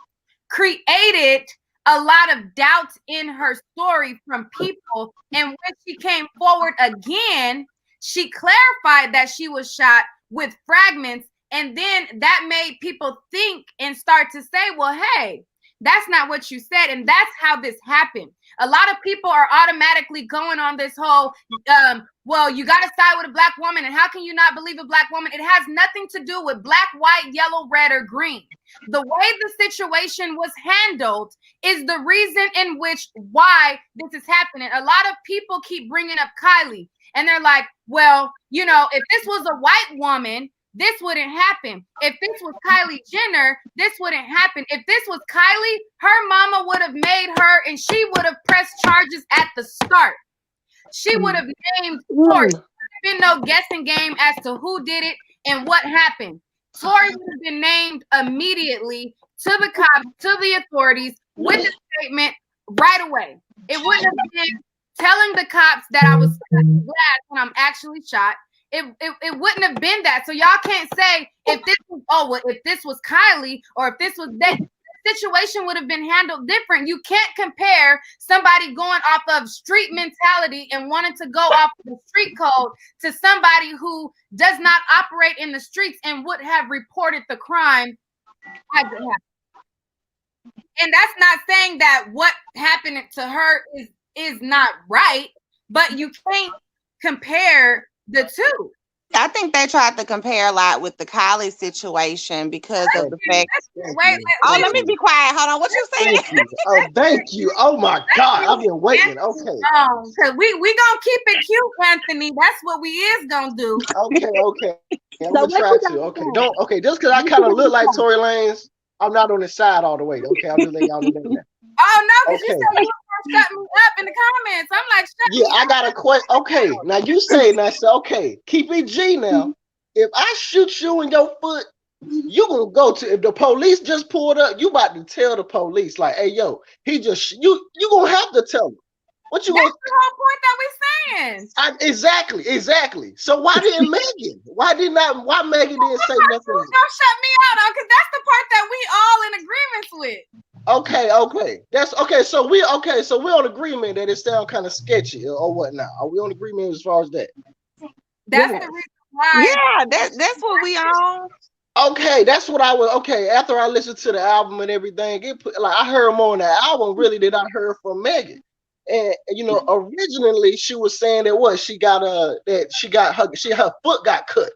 Speaker 1: created a lot of doubts in her story from people. And when she came forward again, she clarified that she was shot with fragments. And then that made people think and start to say, well, hey, that's not what you said. And that's how this happened. A lot of people are automatically going on this whole, well, you got to side with a black woman. And how can you not believe a black woman? It has nothing to do with black, white, yellow, red, or green. The way the situation was handled is the reason in which why this is happening. A lot of people keep bringing up Kylie and they're like, well, you know, if this was a white woman, this wouldn't happen. If this was Kylie Jenner, this wouldn't happen. If this was Kylie, her mama would have made her and she would have pressed charges at the start. She would have named Tory. There would have been no guessing game as to who did it and what happened. Tory would have been named immediately to the cops, to the authorities with a statement right away. It wouldn't have been telling the cops that I was glad when I'm actually shot. It wouldn't have been that. So y'all can't say if this was Kylie or if this was that, the situation would have been handled different. You can't compare somebody going off of street mentality and wanting to go off of the street code to somebody who does not operate in the streets and would have reported the crime as it happened. And that's not saying that what happened to her is not right, but you can't compare the two.
Speaker 2: I think they tried to compare a lot with the Kylie situation because of the fact. Let me be quiet. Hold on. What you saying?
Speaker 5: Thank you. Oh my God, I've been waiting. Okay.
Speaker 1: Because we gonna keep it cute, Anthony. That's what we is gonna do.
Speaker 5: Okay. I'm gonna try to. Okay. Just because I kind of look like Tory Lanez, I'm not on the side all the way. Okay, I'll just let y'all know that.
Speaker 1: Oh no, because you said you were gonna shut me up in the comments. I'm like,
Speaker 5: I got a question. Okay, now you say okay, keep it G now. If I shoot you in your foot, you gonna go to, if the police just pulled up, you about to tell the police, like, hey yo, he just you gonna have to tell them. What you
Speaker 1: That's
Speaker 5: gonna,
Speaker 1: the whole point that we're saying.
Speaker 5: Exactly. So why didn't Megan? Why Megan didn't say nothing?
Speaker 1: Don't shut me out, because that's the part that we all in agreement with.
Speaker 5: Okay. That's okay. So we're on agreement that it sounds kind of sketchy or whatnot. Are we on agreement as far as that?
Speaker 1: That's the reason why.
Speaker 2: Yeah, that's what we on.
Speaker 5: Okay, that's what I was. Okay, after I listened to the album and everything, I heard more on the album really than I heard from Megan. And originally she was saying that her foot got cut.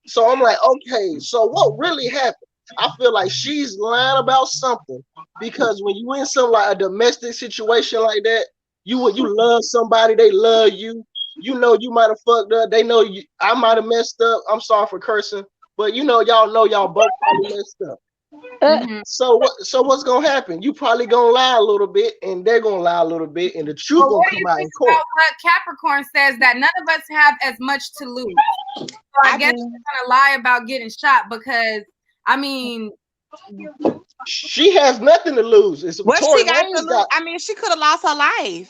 Speaker 5: So I'm like, okay, so what really happened? I feel like she's lying about something, because when you in some like a domestic situation like that, you love somebody, they love you. You know you might have fucked up. They know you. I might have messed up. I'm sorry for cursing, but y'all both probably messed up. So what's gonna happen? You probably gonna lie a little bit, and they're gonna lie a little bit, and the truth gonna come out in court.
Speaker 1: What Capricorn says, that none of us have as much to lose. So I guess she's gonna lie about getting shot, because I mean,
Speaker 5: she has nothing to lose.
Speaker 2: What she got to lose? I mean, she could have lost her life.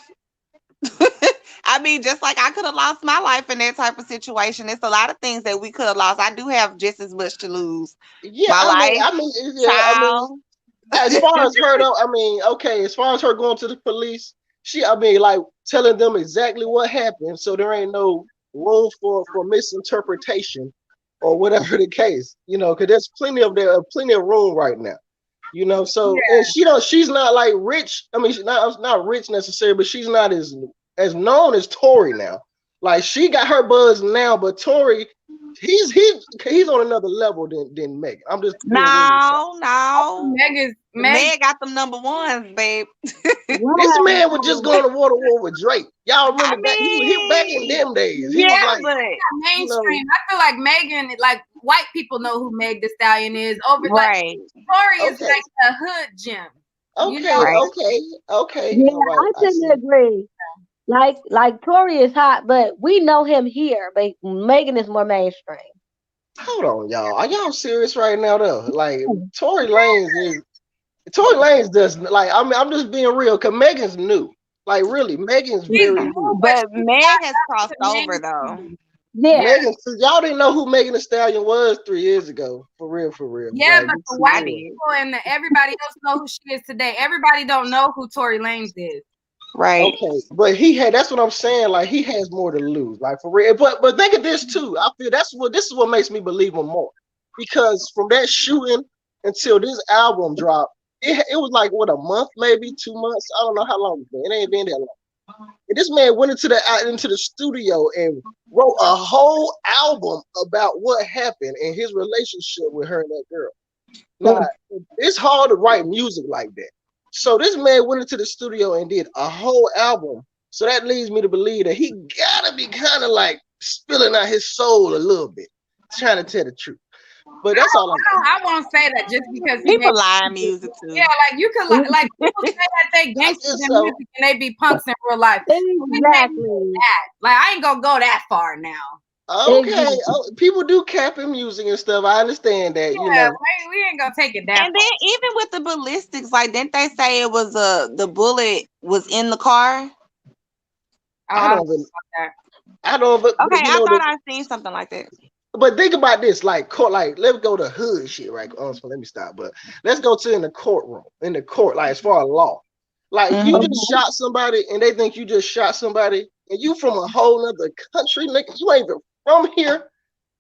Speaker 2: I mean, just like I could have lost my life in that type of situation. It's a lot of things that we could have lost. I do have just as much to lose.
Speaker 5: Yeah, I mean, as far as her though, as far as her going to the police, like telling them exactly what happened, so there ain't no room for misinterpretation or whatever the case, because there's plenty of room right now, so and she's not like rich. I mean, she's not rich necessarily, but she's not as known as Tory now. Like, she got her buzz now, but Tory, he's on another level than Megan. I'm just
Speaker 2: no. Meg got them number ones, babe.
Speaker 5: This man was just going to war with Drake. Y'all remember back in them days? He was like,
Speaker 1: mainstream. I feel like Megan, like white people know who Meg the Stallion is.
Speaker 2: Right.
Speaker 1: Tory is like a hood gem.
Speaker 5: Okay.
Speaker 4: Yeah, I tend to agree. Like Tory is hot, but we know him here. But Megan is more mainstream.
Speaker 5: Hold on, y'all. Are y'all serious right now though? Like, Tory Lanez does, like, I'm just being real, because Megan's new. Like, really, Megan's very new.
Speaker 2: But Meg has crossed over though.
Speaker 4: Yeah.
Speaker 5: Megan, y'all didn't know who Megan Thee Stallion was 3 years ago. For real, for real.
Speaker 1: Yeah,
Speaker 5: Like,
Speaker 1: but
Speaker 5: be
Speaker 1: the white
Speaker 5: real.
Speaker 1: people and everybody else know who she is today. Everybody don't know who Tory Lanez is.
Speaker 2: Right.
Speaker 5: Okay, but he had. That's what I'm saying. Like, he has more to lose. Like, for real. But think of this too. I feel this is what makes me believe him more, because from that shooting until this album dropped, it was like what, a month, maybe 2 months. I don't know how long it's been. It ain't been that long. And this man went into the studio and wrote a whole album about what happened and his relationship with her and that girl. Now, it's hard to write music like that. So this man went into the studio and did a whole album. So that leads me to believe that he gotta be kind of like spilling out his soul a little bit, trying to tell the truth. But that's all I'm saying.
Speaker 1: I won't say that just because he
Speaker 2: People
Speaker 1: makes
Speaker 2: lie in music too.
Speaker 1: yeah, like you could like people say that they gangsters in
Speaker 5: so.
Speaker 1: music and they be punks in real life.
Speaker 4: Exactly.
Speaker 1: Like I ain't gonna go that far now.
Speaker 5: Okay,
Speaker 4: Exactly.
Speaker 5: people do cap in music and stuff. I understand that, you
Speaker 1: Yeah,
Speaker 5: know.
Speaker 1: we ain't gonna take it that
Speaker 2: And then even with the ballistics, like didn't they say it was the bullet was in the car?
Speaker 1: far.
Speaker 5: I don't even, I don't, but
Speaker 2: Okay,
Speaker 5: you
Speaker 2: I
Speaker 5: know,
Speaker 2: thought I seen something like that.
Speaker 5: but think about this, like court, like let's go to hood shit, right? Honestly, let me stop. But let's go to in the courtroom, in the court, like as far as law. Like
Speaker 2: Mhm.
Speaker 5: you just shot somebody and they think you just shot somebody, and you from a whole other country, nigga. You ain't even from here.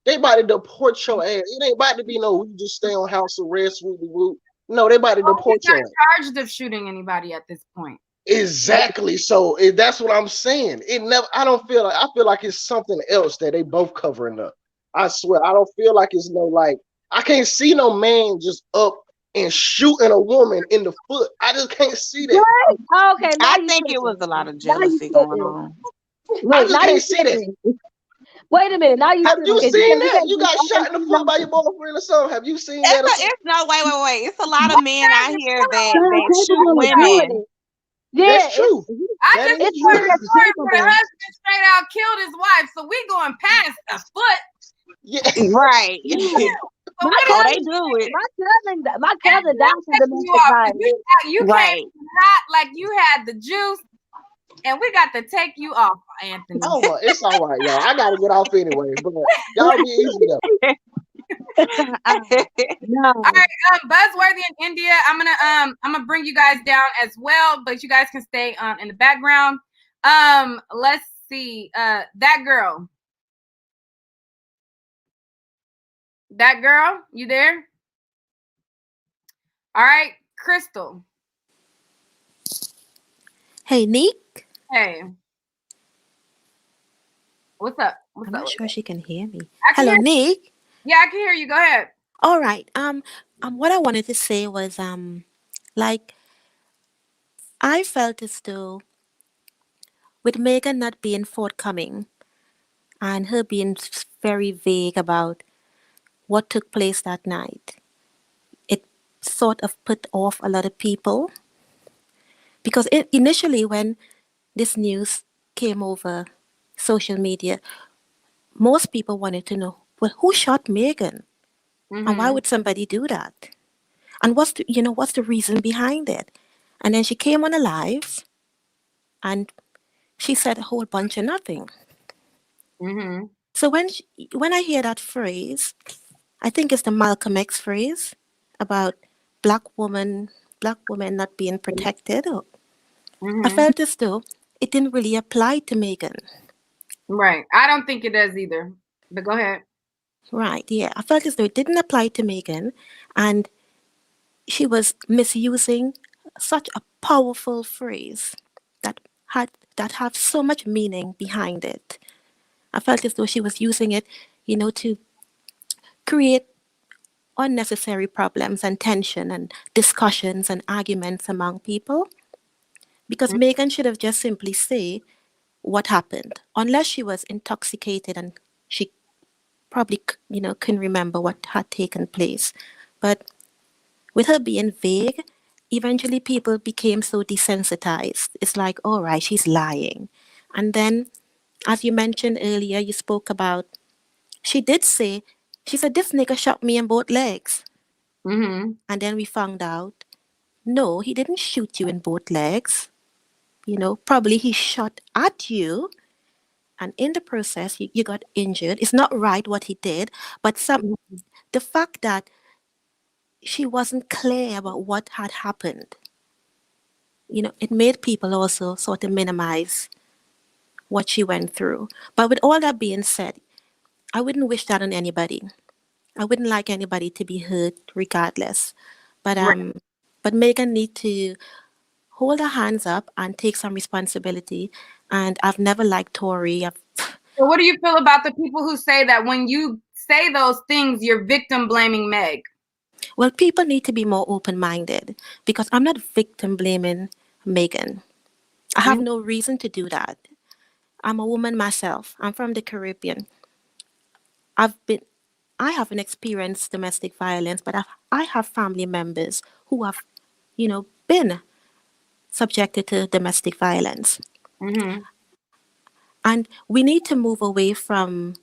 Speaker 5: They about to deport your ass. It ain't about to be no you just stay on house arrest, whoop whoop. No, they about to deport
Speaker 1: He's
Speaker 5: your
Speaker 1: not
Speaker 5: ass.
Speaker 1: charged of shooting anybody at this point.
Speaker 5: Exactly. So that's what I'm saying. It never. I don't feel like. I feel like it's something else that they both covering up. I swear. I don't feel like it's no like. I can't see no man just up and shooting a woman in the foot. I just can't see that.
Speaker 4: What? Okay, now
Speaker 2: I
Speaker 4: you
Speaker 2: think it was
Speaker 4: tripping.
Speaker 2: a lot of
Speaker 4: Now you
Speaker 2: jealousy going
Speaker 4: tripping.
Speaker 2: on.
Speaker 5: I
Speaker 4: Wait,
Speaker 5: just
Speaker 4: now you
Speaker 5: can't see that.
Speaker 4: tripping. Wait a minute, now you
Speaker 5: Have
Speaker 4: tripping
Speaker 5: you
Speaker 4: because you
Speaker 5: seen
Speaker 4: can't, you
Speaker 5: that?
Speaker 4: can't
Speaker 5: You
Speaker 4: just
Speaker 5: got shot in the foot by your boyfriend or something. Have you seen that or something?
Speaker 2: It's no wait. It's a lot of men out here that shoot
Speaker 4: capable of doing
Speaker 2: women.
Speaker 4: it. Yeah,
Speaker 5: That's true.
Speaker 1: I
Speaker 5: That
Speaker 1: just
Speaker 5: is
Speaker 4: it's
Speaker 1: reported
Speaker 4: people
Speaker 5: true.
Speaker 1: a
Speaker 4: that's
Speaker 1: story where the
Speaker 4: capable.
Speaker 1: husband straight out killed his wife. So we going past a foot.
Speaker 5: Yeah.
Speaker 2: Right.
Speaker 4: Yeah.
Speaker 1: So
Speaker 4: My
Speaker 1: what
Speaker 2: Oh,
Speaker 1: is
Speaker 2: they
Speaker 4: cousin,
Speaker 2: do it.
Speaker 4: my cousin died from
Speaker 1: taking you
Speaker 4: domestic
Speaker 1: off?
Speaker 4: violence.
Speaker 1: You came
Speaker 2: Right.
Speaker 1: hot like you had the juice, and we got to take you off, Anthony.
Speaker 5: Oh my, it's all right, y'all. I gotta get off anyway, but y'all be easy though.
Speaker 4: No.
Speaker 1: All right, Buzzworthy in India. I'm gonna bring you guys down as well, but you guys can stay in the background. Let's see. That girl. That girl, you there? All right, Crystal.
Speaker 6: Hey, Nick.
Speaker 1: Hey, what's up? What's
Speaker 6: I'm
Speaker 1: up?
Speaker 6: not sure she can hear me.
Speaker 1: I can
Speaker 6: Hello,
Speaker 1: hear.
Speaker 6: Nick.
Speaker 1: Yeah, I can hear you. Go ahead.
Speaker 6: All right. What I wanted to say was, like, I felt as though with Megan not being forthcoming and her being very vague about what took place that night, it sort of put off a lot of people because initially when this news came over social media, most people wanted to know, well, who shot Megan and why
Speaker 1: Mm-hmm.
Speaker 6: would somebody do that? And what's the reason behind it? And then she came on a live and she said a whole bunch of nothing.
Speaker 1: Mm-hmm.
Speaker 6: So when I hear that phrase, I think it's the Malcolm X phrase about black woman black women not being protected. I
Speaker 1: Mm-hmm.
Speaker 6: felt as though it didn't really apply to Megan.
Speaker 1: Right. I don't think it does either. But go ahead.
Speaker 6: Right, yeah. I felt as though it didn't apply to Megan and she was misusing such a powerful phrase that had that have so much meaning behind it. I felt as though she was using it, to create unnecessary problems and tension and discussions and arguments among people. Because Megan should have just simply say what happened, unless she was intoxicated and she probably couldn't remember what had taken place. But with her being vague, eventually people became so desensitized. It's like, all right, she's lying. And then, as you mentioned earlier, you spoke about, she did say, she said, this nigga shot me in both legs.
Speaker 1: Mm-hmm.
Speaker 6: And then we found out, no, he didn't shoot you in both legs. Probably he shot at you and in the process, you got injured. It's not right what he did, but the fact that she wasn't clear about what had happened, it made people also sort of minimize what she went through. But with all that being said, I wouldn't wish that on anybody. I wouldn't like anybody to be hurt regardless. But
Speaker 1: Right.
Speaker 6: but Megan need to hold her hands up and take some responsibility. And I've never liked Tory.
Speaker 1: So what do you feel about the people who say that when you say those things, you're victim blaming Meg?
Speaker 6: Well, people need to be more open-minded because I'm not victim blaming Megan. I have no reason to do that. I'm a woman myself. I'm from the Caribbean. I've been I haven't experienced domestic violence, but I have family members who have, been subjected to domestic violence.
Speaker 1: Mm-hmm.
Speaker 6: And we need to move away from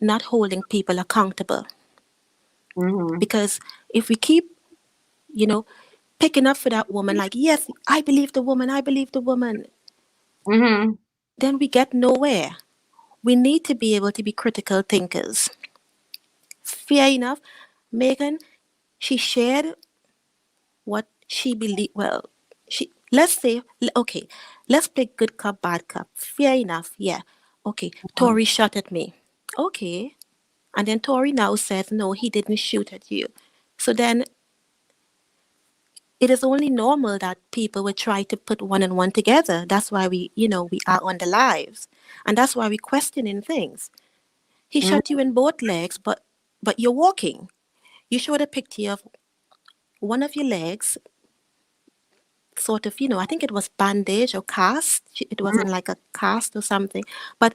Speaker 6: not holding people accountable.
Speaker 1: Mm-hmm.
Speaker 6: Because if we keep, you know, picking up for that woman, like, yes, I believe the woman,
Speaker 1: Mm-hmm.
Speaker 6: then we get nowhere. We need to be able to be critical thinkers. Fair enough, Megan, she shared what she believed. Well, let's say, okay, let's play good cop, bad cop. Fair enough, yeah. Okay, Tory shot at me. Okay. And then Tory now says, no, he didn't shoot at you. So then it is only normal that people would try to put one and one together. That's why we are on the lives. And that's why we're questioning things. He shot you in both legs, but you're walking. You showed a picture of one of your legs, sort of, I think it was bandage or cast. It wasn't like a cast or something. But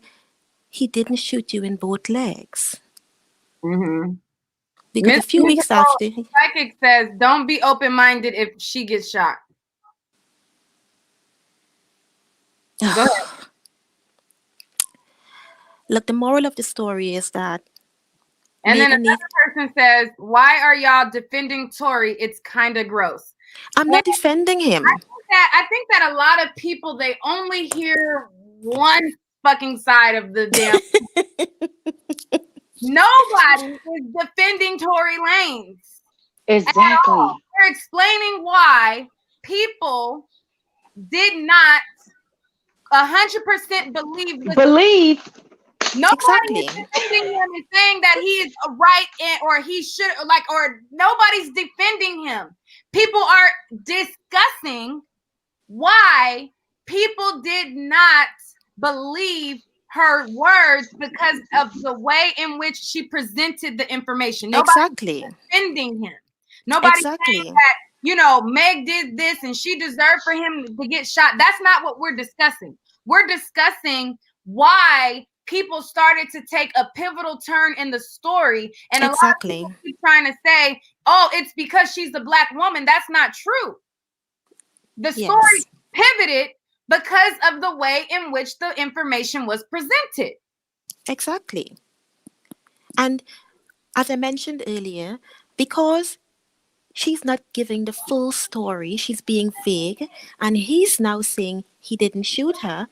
Speaker 6: he didn't shoot you in both legs.
Speaker 1: Mm-hmm.
Speaker 6: Because
Speaker 1: Miss
Speaker 6: a few weeks after...
Speaker 1: Psychic says, don't be open-minded if she gets shot. Go ahead.
Speaker 6: Look, the moral of the story is that
Speaker 1: And then another person says, why are y'all defending Tory? It's kind of gross.
Speaker 6: I'm not defending him.
Speaker 1: I think that a lot of people, they only hear one fucking side of the damn. Nobody is defending Tory Lanez.
Speaker 2: Exactly.
Speaker 1: They're explaining why people did not 100% believe. Nobody
Speaker 6: Exactly.
Speaker 1: is defending him and saying that he is right or he should or nobody's defending him. People are discussing why people did not believe her words because of the way in which she presented the information. Nobody's defending him. Nobody's saying that, Meg did this and she deserved for him to get shot. That's not what we're discussing. We're discussing why people started to take a pivotal turn in the story. And a lot of people keep trying to say, oh, it's because she's a Black woman. That's not true. The story pivoted because of the way in which the information was presented.
Speaker 6: Exactly. And as I mentioned earlier, because she's not giving the full story, she's being vague, and he's now saying he didn't shoot her,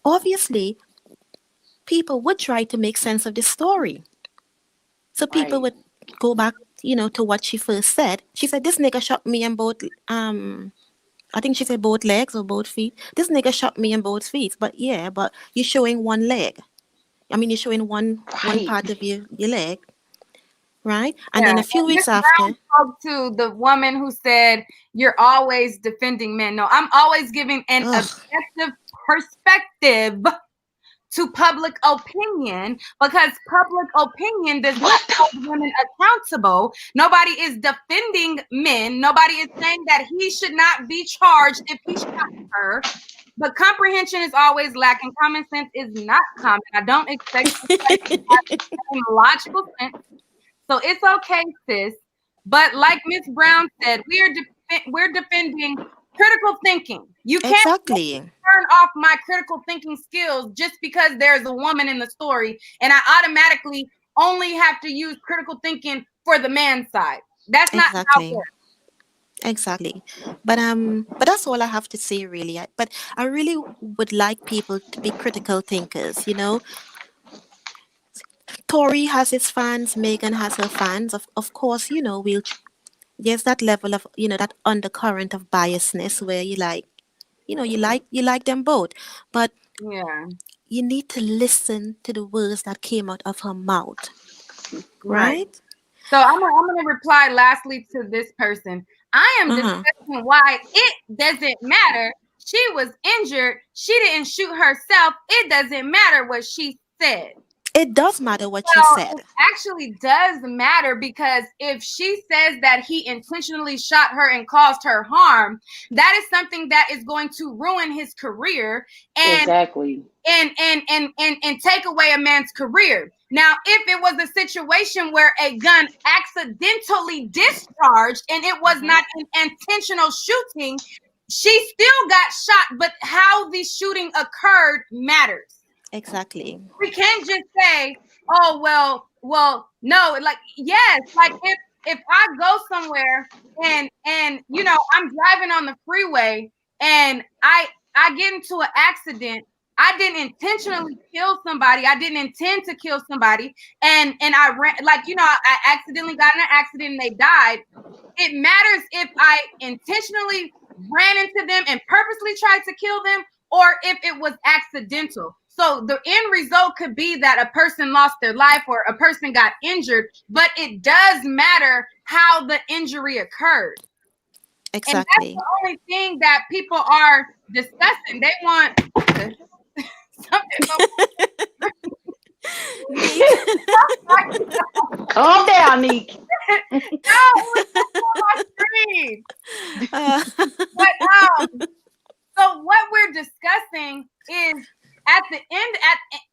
Speaker 6: obviously, people would try to make sense of this story. So people would go back, to what she first said. She said, this nigga shot me in both, I think she said both legs or both feet. This nigga shot me in both feet. But you're showing one leg. I mean, you're showing one part of your leg. Right? And then a few weeks after.
Speaker 1: Spoke to the woman who said, you're always defending men. No, I'm always giving an objective perspective to public opinion because public opinion does not hold women accountable. Nobody is defending men. Nobody is saying that he should not be charged if he shot her. But comprehension is always lacking. Common sense is not common. I don't expect to have logical sense. So it's okay, sis. But like Miss Brown said, we're defending critical thinking. You can't turn off my critical thinking skills just because there's a woman in the story and I automatically only have to use critical thinking for the man's side. That's not how it works.
Speaker 6: Exactly. But that's all I have to say really. But I really would like people to be critical thinkers, you know. Tory has his fans, Megan has her fans. Of course, you know, there's that level of, you know, that undercurrent of biasness where you like, you know, you like them both. But
Speaker 1: Yeah,
Speaker 6: you need to listen to the words that came out of her mouth,
Speaker 1: right.
Speaker 6: right?
Speaker 1: So I'm gonna reply lastly to this person. I am
Speaker 6: Uh-huh.
Speaker 1: discussing why it doesn't matter. She was injured. She didn't shoot herself. It doesn't matter what she said.
Speaker 6: It does matter what she
Speaker 1: Well, it
Speaker 6: said.
Speaker 1: actually does matter because if she says that he intentionally shot her and caused her harm, that is something that is going to ruin his career and
Speaker 7: Exactly.
Speaker 1: and take away a man's career. Now, if it was a situation where a gun accidentally discharged and it was not an intentional shooting, she still got shot, but how the shooting occurred matters.
Speaker 6: Exactly.
Speaker 1: We can't just say, oh no, like yes, like if I go somewhere and you know I'm driving on the freeway and I get into an accident. I didn't intentionally kill somebody. I didn't intend to kill somebody, and I ran, like, you know, I accidentally got in an accident and they died. It matters if I intentionally ran into them and purposely tried to kill them or if it was accidental. So the end result could be that a person lost their life or a person got injured, but it does matter how the injury occurred. And that's
Speaker 6: Exactly.
Speaker 1: the only thing that people are discussing. They want something.
Speaker 6: Neek.
Speaker 7: Calm down, Neek.
Speaker 1: No, it was just on my screen.
Speaker 6: Uh,
Speaker 1: But so what we're discussing is at the end,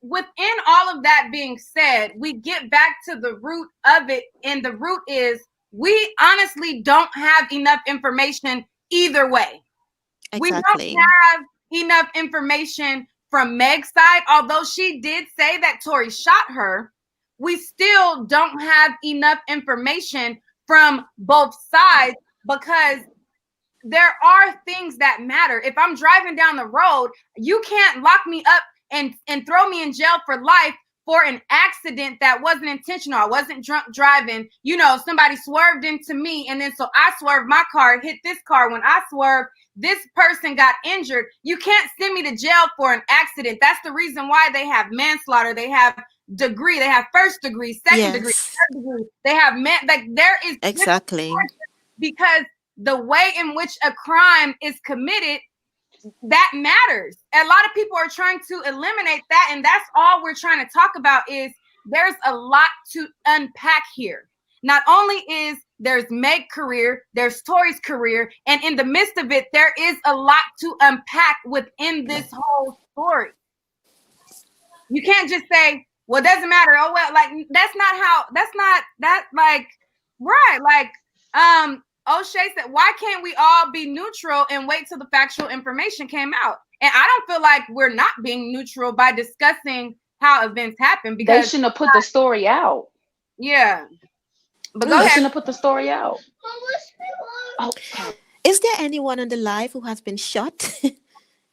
Speaker 1: within all of that being said, we get back to the root of it, and the root is we honestly don't have enough information either way. We don't
Speaker 6: exactly.
Speaker 1: have enough information from Meg's side, although she did say that Tory shot her. We still don't have enough information from both sides because there are things that matter. If I'm driving down the road, you can't lock me up and throw me in jail for life for an accident that wasn't intentional. I wasn't drunk driving. You know, somebody swerved into me, and then so I swerved my car, hit this car. When I swerved, this person got injured. You can't send me to jail for an accident. That's the reason why they have manslaughter. They have degree. They have first degree, second degree,
Speaker 6: Yes.
Speaker 1: third degree. They have like there is
Speaker 6: Exactly.
Speaker 1: because the way in which a crime is committed, that matters. A lot of people are trying to eliminate that, and that's all we're trying to talk about is there's a lot to unpack here. Not only is there's Meg's career, there's Tory's career, and in the midst of it, there is a lot to unpack within this whole story. You can't just say, well, it doesn't matter. Oh, well, like that's not like right. Like O'Shea said, why can't we all be neutral and wait till the factual information came out? And I don't feel like we're not being neutral by discussing how events happen
Speaker 7: They
Speaker 1: because
Speaker 7: shouldn't have put the story out.
Speaker 1: yeah. But go
Speaker 7: They
Speaker 1: ahead.
Speaker 7: shouldn't have put the story out. Oh,
Speaker 6: Is there anyone on the live who has been shot?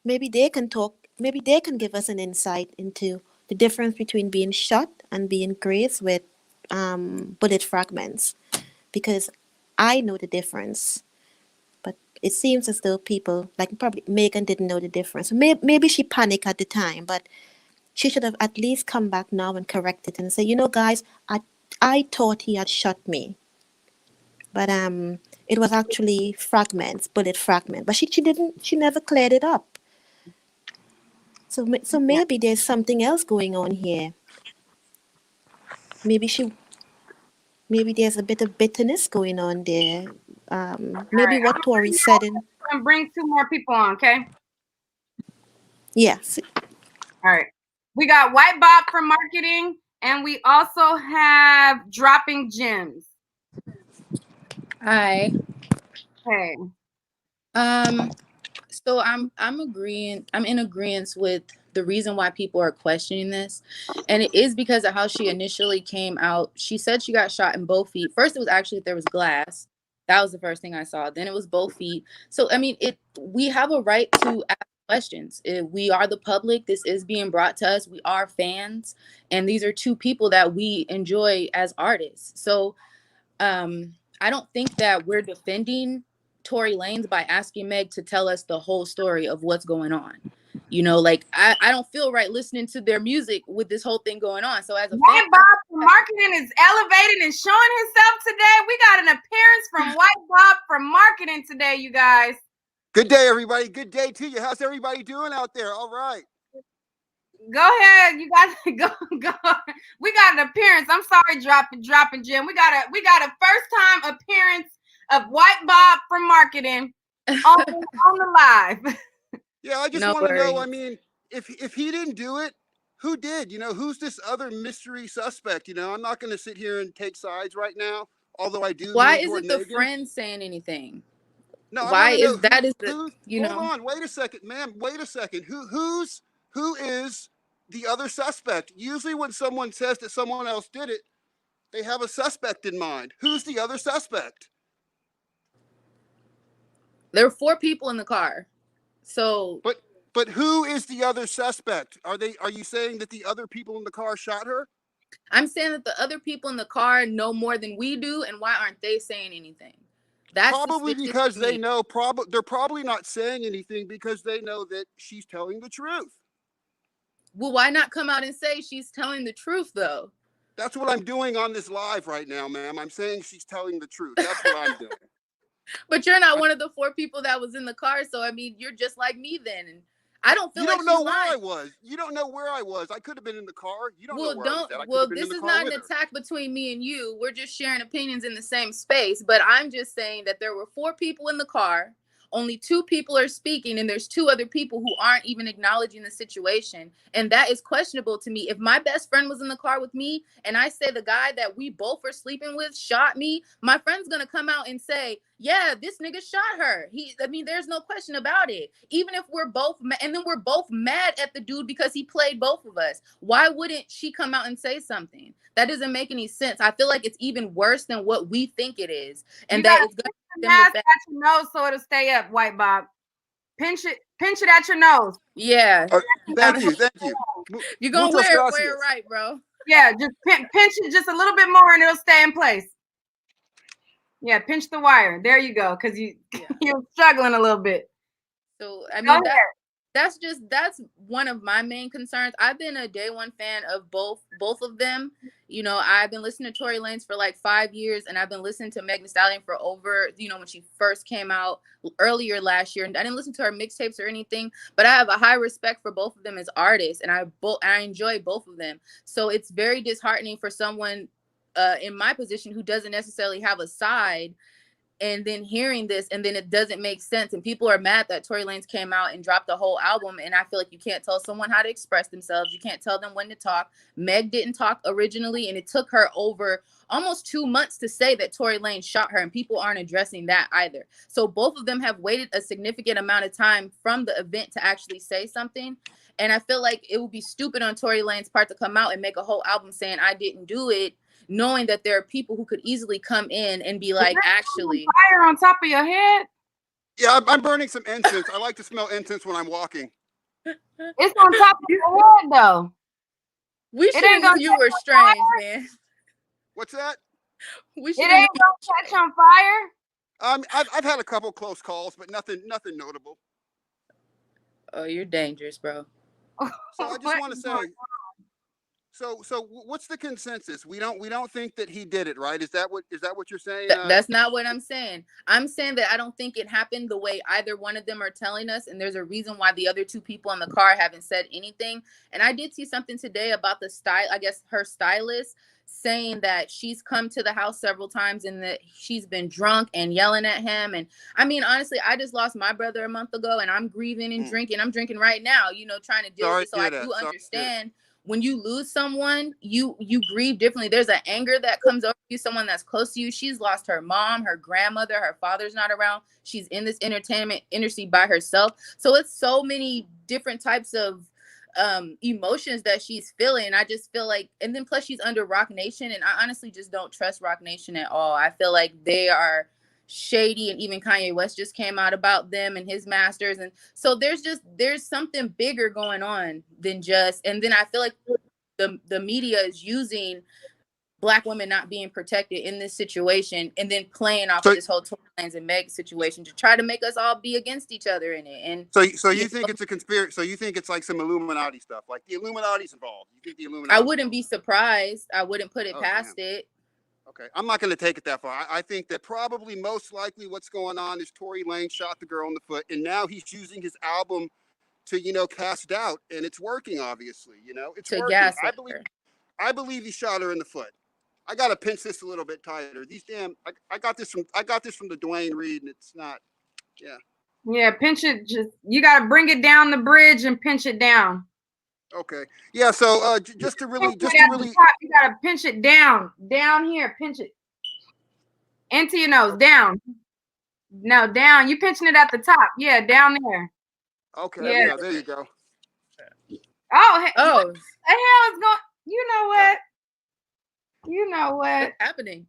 Speaker 6: Maybe they can talk. Maybe they can give us an insight into the difference between being shot and being grazed with bullet fragments. Because I know the difference, but it seems as though people, like probably Megan, didn't know the difference. Maybe she panicked at the time, but she should have at least come back now and correct it and say, you know, guys, I thought he had shot me, but it was actually fragments, bullet fragment. But she never cleared it up. So maybe there's something else going on here. Maybe maybe there's a bit of bitterness going on there. Maybe what Tori said in
Speaker 1: And bring two more people on, okay?
Speaker 6: yes.
Speaker 1: All right. We got White Bob from marketing, and we also have Dropping Gems.
Speaker 8: Hi.
Speaker 1: Hey.
Speaker 8: So I'm in agreement with the reason why people are questioning this. And it is because of how she initially came out. She said she got shot in both feet. First, it was actually there was glass. That was the first thing I saw. Then it was both feet. So I mean, we have a right to ask questions. We are the public. This is being brought to us. We are fans, and these are two people that we enjoy as artists. So I don't think that we're defending Tory Lanez by asking Meg to tell us the whole story of what's going on. You know, like I don't feel right listening to their music with this whole thing going on. So as a fan,
Speaker 1: White Bob from marketing is elevating and showing himself today. We got an appearance from White Bob from marketing today, you guys.
Speaker 9: Good day, everybody. Good day to you. How's everybody doing out there? All right.
Speaker 1: Go ahead. You guys go. We got an appearance. I'm sorry, dropping Jim. We got a first time appearance of White Bob from marketing on the live.
Speaker 9: Yeah, I just want to know. I mean, if he didn't do it, who did? You know, who's this other mystery suspect? You know, I'm not going to sit here and take sides right now, although I do.
Speaker 8: Why isn't the friend saying anything?
Speaker 9: No,
Speaker 8: why is that?
Speaker 9: Hold on, wait a second, ma'am. Wait a second. Who is the other suspect? Usually, when someone says that someone else did it, they have a suspect in mind. Who's the other suspect?
Speaker 8: There were 4 people in the car. So,
Speaker 9: but who is the other suspect? Are you saying that the other people in the car shot her?
Speaker 8: I'm saying that the other people in the car know more than we do, and why aren't they saying anything? That's
Speaker 9: probably because they know. They're probably not saying anything because they know that she's telling the truth.
Speaker 8: Well, why not come out and say she's telling the truth, though?
Speaker 9: That's what I'm doing on this live right now, ma'am. I'm saying she's telling the truth. That's what I'm doing.
Speaker 8: But you're not one of the 4 people that was in the car, so I mean, you're just like me then. And I don't feel
Speaker 9: you
Speaker 8: like
Speaker 9: don't know where I was. You don't know where I was. I could have been in the car. You don't know where I was at.
Speaker 8: Well, this is not an attack between me and you. We're just sharing opinions in the same space. But I'm just saying that there were 4 people in the car. Only 2 people are speaking, and there's 2 other people who aren't even acknowledging the situation. And that is questionable to me. If my best friend was in the car with me and I say the guy that we both were sleeping with shot me, my friend's going to come out and say, yeah, this nigga shot her. There's no question about it. Even if we're both, and then we're both mad at the dude because he played both of us. Why wouldn't she come out and say something? That doesn't make any sense. I feel like it's even worse than what we think it is. And that it's going to
Speaker 1: mask at your nose so it'll stay up, White Bob. Pinch it at your nose.
Speaker 8: Yeah.
Speaker 9: Thank you.
Speaker 8: You're gonna wear it right, bro.
Speaker 1: Yeah, just pinch it just a little bit more and it'll stay in place. Yeah, pinch the wire. There you go, because you're struggling a little bit.
Speaker 8: So I mean that's one of my main concerns. I've been a day one fan of both of them. You know, I've been listening to Tory Lanez for like 5 years, and I've been listening to Meg Thee Stallion for over, when she first came out earlier last year. And I didn't listen to her mixtapes or anything, but I have a high respect for both of them as artists, and I enjoy both of them. So it's very disheartening for someone in my position who doesn't necessarily have a side, and then hearing this, and then it doesn't make sense. And people are mad that Tory Lanez came out and dropped the whole album. And I feel like you can't tell someone how to express themselves. You can't tell them when to talk. Meg didn't talk originally, and it took her over almost 2 months to say that Tory Lanez shot her, and people aren't addressing that either. So both of them have waited a significant amount of time from the event to actually say something. And I feel like it would be stupid on Tory Lanez's part to come out and make a whole album saying I didn't do it, knowing that there are people who could easily come in and be like, actually,
Speaker 1: fire on top of your head.
Speaker 9: Yeah, I'm burning some incense. I like to smell incense when I'm walking.
Speaker 1: It's on top of your head, though.
Speaker 8: We should have knew you were strange, man.
Speaker 9: What's that?
Speaker 1: It ain't gonna catch on fire.
Speaker 9: I've had a couple close calls, but nothing notable.
Speaker 8: Oh, you're dangerous, bro.
Speaker 9: So I just want to say. So what's the consensus? We don't think that he did it, right? Is that what you're saying?
Speaker 8: That's not what I'm saying. I'm saying that I don't think it happened the way either one of them are telling us, and there's a reason why the other 2 people in the car haven't said anything. And I did see something today about the style, I guess her stylist, saying that she's come to the house several times and that she's been drunk and yelling at him. And I mean, honestly, I just lost my brother a month ago, and I'm grieving and drinking. I'm drinking right now, trying to deal with it. So I do understand. When you lose someone, you grieve differently. There's an anger that comes over you, someone that's close to you. She's lost her mom, her grandmother, her father's not around. She's in this entertainment industry by herself. So it's so many different types of emotions that she's feeling. I just feel like, and then plus she's under Rock Nation, and I honestly just don't trust Rock Nation at all. I feel like they are shady, and even Kanye West just came out about them and his masters. And so there's something bigger going on than just, and then I feel like the media is using Black women not being protected in this situation and then playing off of this whole Tory Lanez and Meg situation to try to make us all be against each other in it. And
Speaker 9: so you think it's a conspiracy? So you think it's like some Illuminati stuff, like the Illuminati's involved? You think the Illuminati?
Speaker 8: I wouldn't be surprised. I wouldn't put it past it.
Speaker 9: Okay, I'm not going to take it that far. I think that probably most likely what's going on is Tory Lanez shot the girl in the foot, and now he's using his album to, cast doubt, and it's working. Obviously, it's
Speaker 8: to
Speaker 9: working. I believe he shot her in the foot. I gotta pinch this a little bit tighter. These I got this from the Dwayne Reed, and it's not.
Speaker 1: Yeah, pinch it. Just you gotta bring it down the bridge and pinch it down.
Speaker 9: Okay. Yeah. So just to really,
Speaker 1: top, you gotta pinch it down here. Pinch it into your nose, down. No, down. You pinching it at the top. Yeah, down there.
Speaker 9: Okay. Yeah. There you go.
Speaker 1: Oh. What the hell is going? You know what? What's
Speaker 8: happening?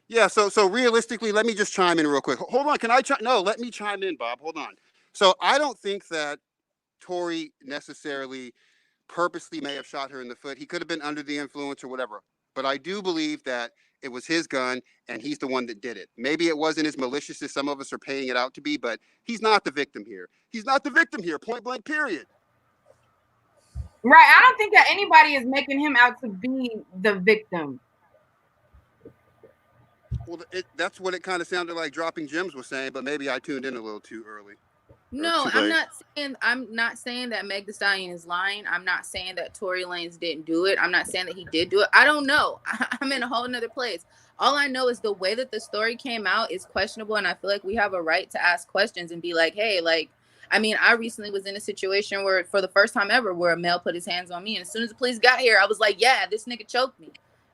Speaker 9: Yeah, so realistically, let me just chime in real quick. Hold on, can I no, let me chime in, Bob. Hold on. So I don't think that Tory necessarily purposely may have shot her in the foot. He could have been under the influence or whatever. But I do believe that it was his gun and he's the one that did it. Maybe it wasn't as malicious as some of us are paying it out to be, but he's not the victim here. He's not the victim here, point blank, period.
Speaker 1: Right. I don't think that anybody is making him out to be the victim.
Speaker 9: Well, that's what it kind of sounded like Dropping Gems was saying, but maybe I tuned in a little too early.
Speaker 8: No, I'm not saying that Meg Thee Stallion is lying. I'm not saying that Tory Lanez didn't do it. I'm not saying that he did do it. I don't know. I'm in a whole nother place. All I know is the way that the story came out is questionable, and I feel like we have a right to ask questions and be like, hey, I recently was in a situation where, for the first time ever, where a male put his hands on me. And as soon as the police got here, I was like, yeah, this nigga choked me.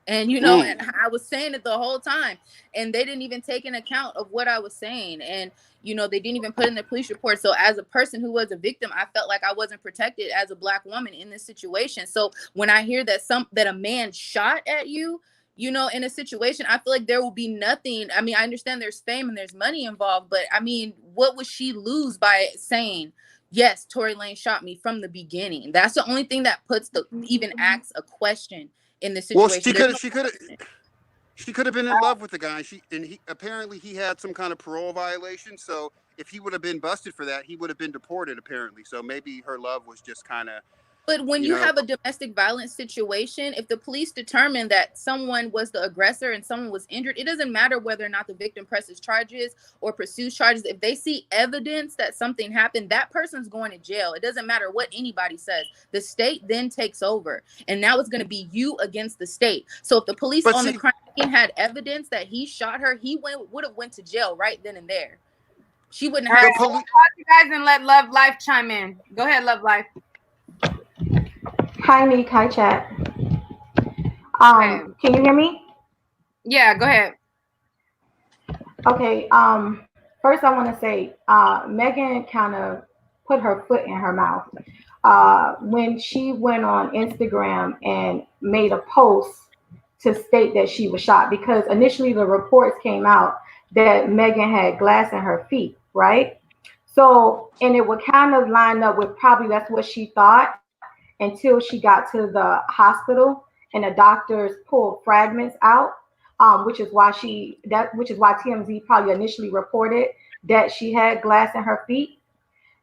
Speaker 8: And, and I was saying it the whole time. And they didn't even take an account of what I was saying. And, they didn't even put in the police report. So as a person who was a victim, I felt like I wasn't protected as a Black woman in this situation. So when I hear that a man shot at you, in a situation, I feel like there will be nothing. I mean, I understand there's fame and there's money involved, but I mean, what would she lose by saying, yes, Tory Lanez shot me from the beginning? That's the only thing that even asks a question in this situation.
Speaker 9: Well, she could have been in love with the guy. Apparently he had some kind of parole violation. So if he would have been busted for that, he would have been deported, apparently. So maybe her love was just kind of.
Speaker 8: But when you have a domestic violence situation, if the police determine that someone was the aggressor and someone was injured, it doesn't matter whether or not the victim presses charges or pursues charges. If they see evidence that something happened, that person's going to jail. It doesn't matter what anybody says. The state then takes over. And now it's going to be you against the state. So if the police the crime scene had evidence that he shot her, he would have went to jail right then and there. She wouldn't have.
Speaker 1: Right, you guys and let Love Life chime in. Go ahead, Love Life.
Speaker 10: Hi, Meek. Hi, chat. Can you hear me?
Speaker 1: Yeah, go ahead.
Speaker 10: Okay. First, I want to say Megan kind of put her foot in her mouth when she went on Instagram and made a post to state that she was shot, because initially the reports came out that Megan had glass in her feet, right? So, and it would kind of line up with probably that's what she thought, until she got to the hospital and the doctors pulled fragments out, which is why TMZ probably initially reported that she had glass in her feet.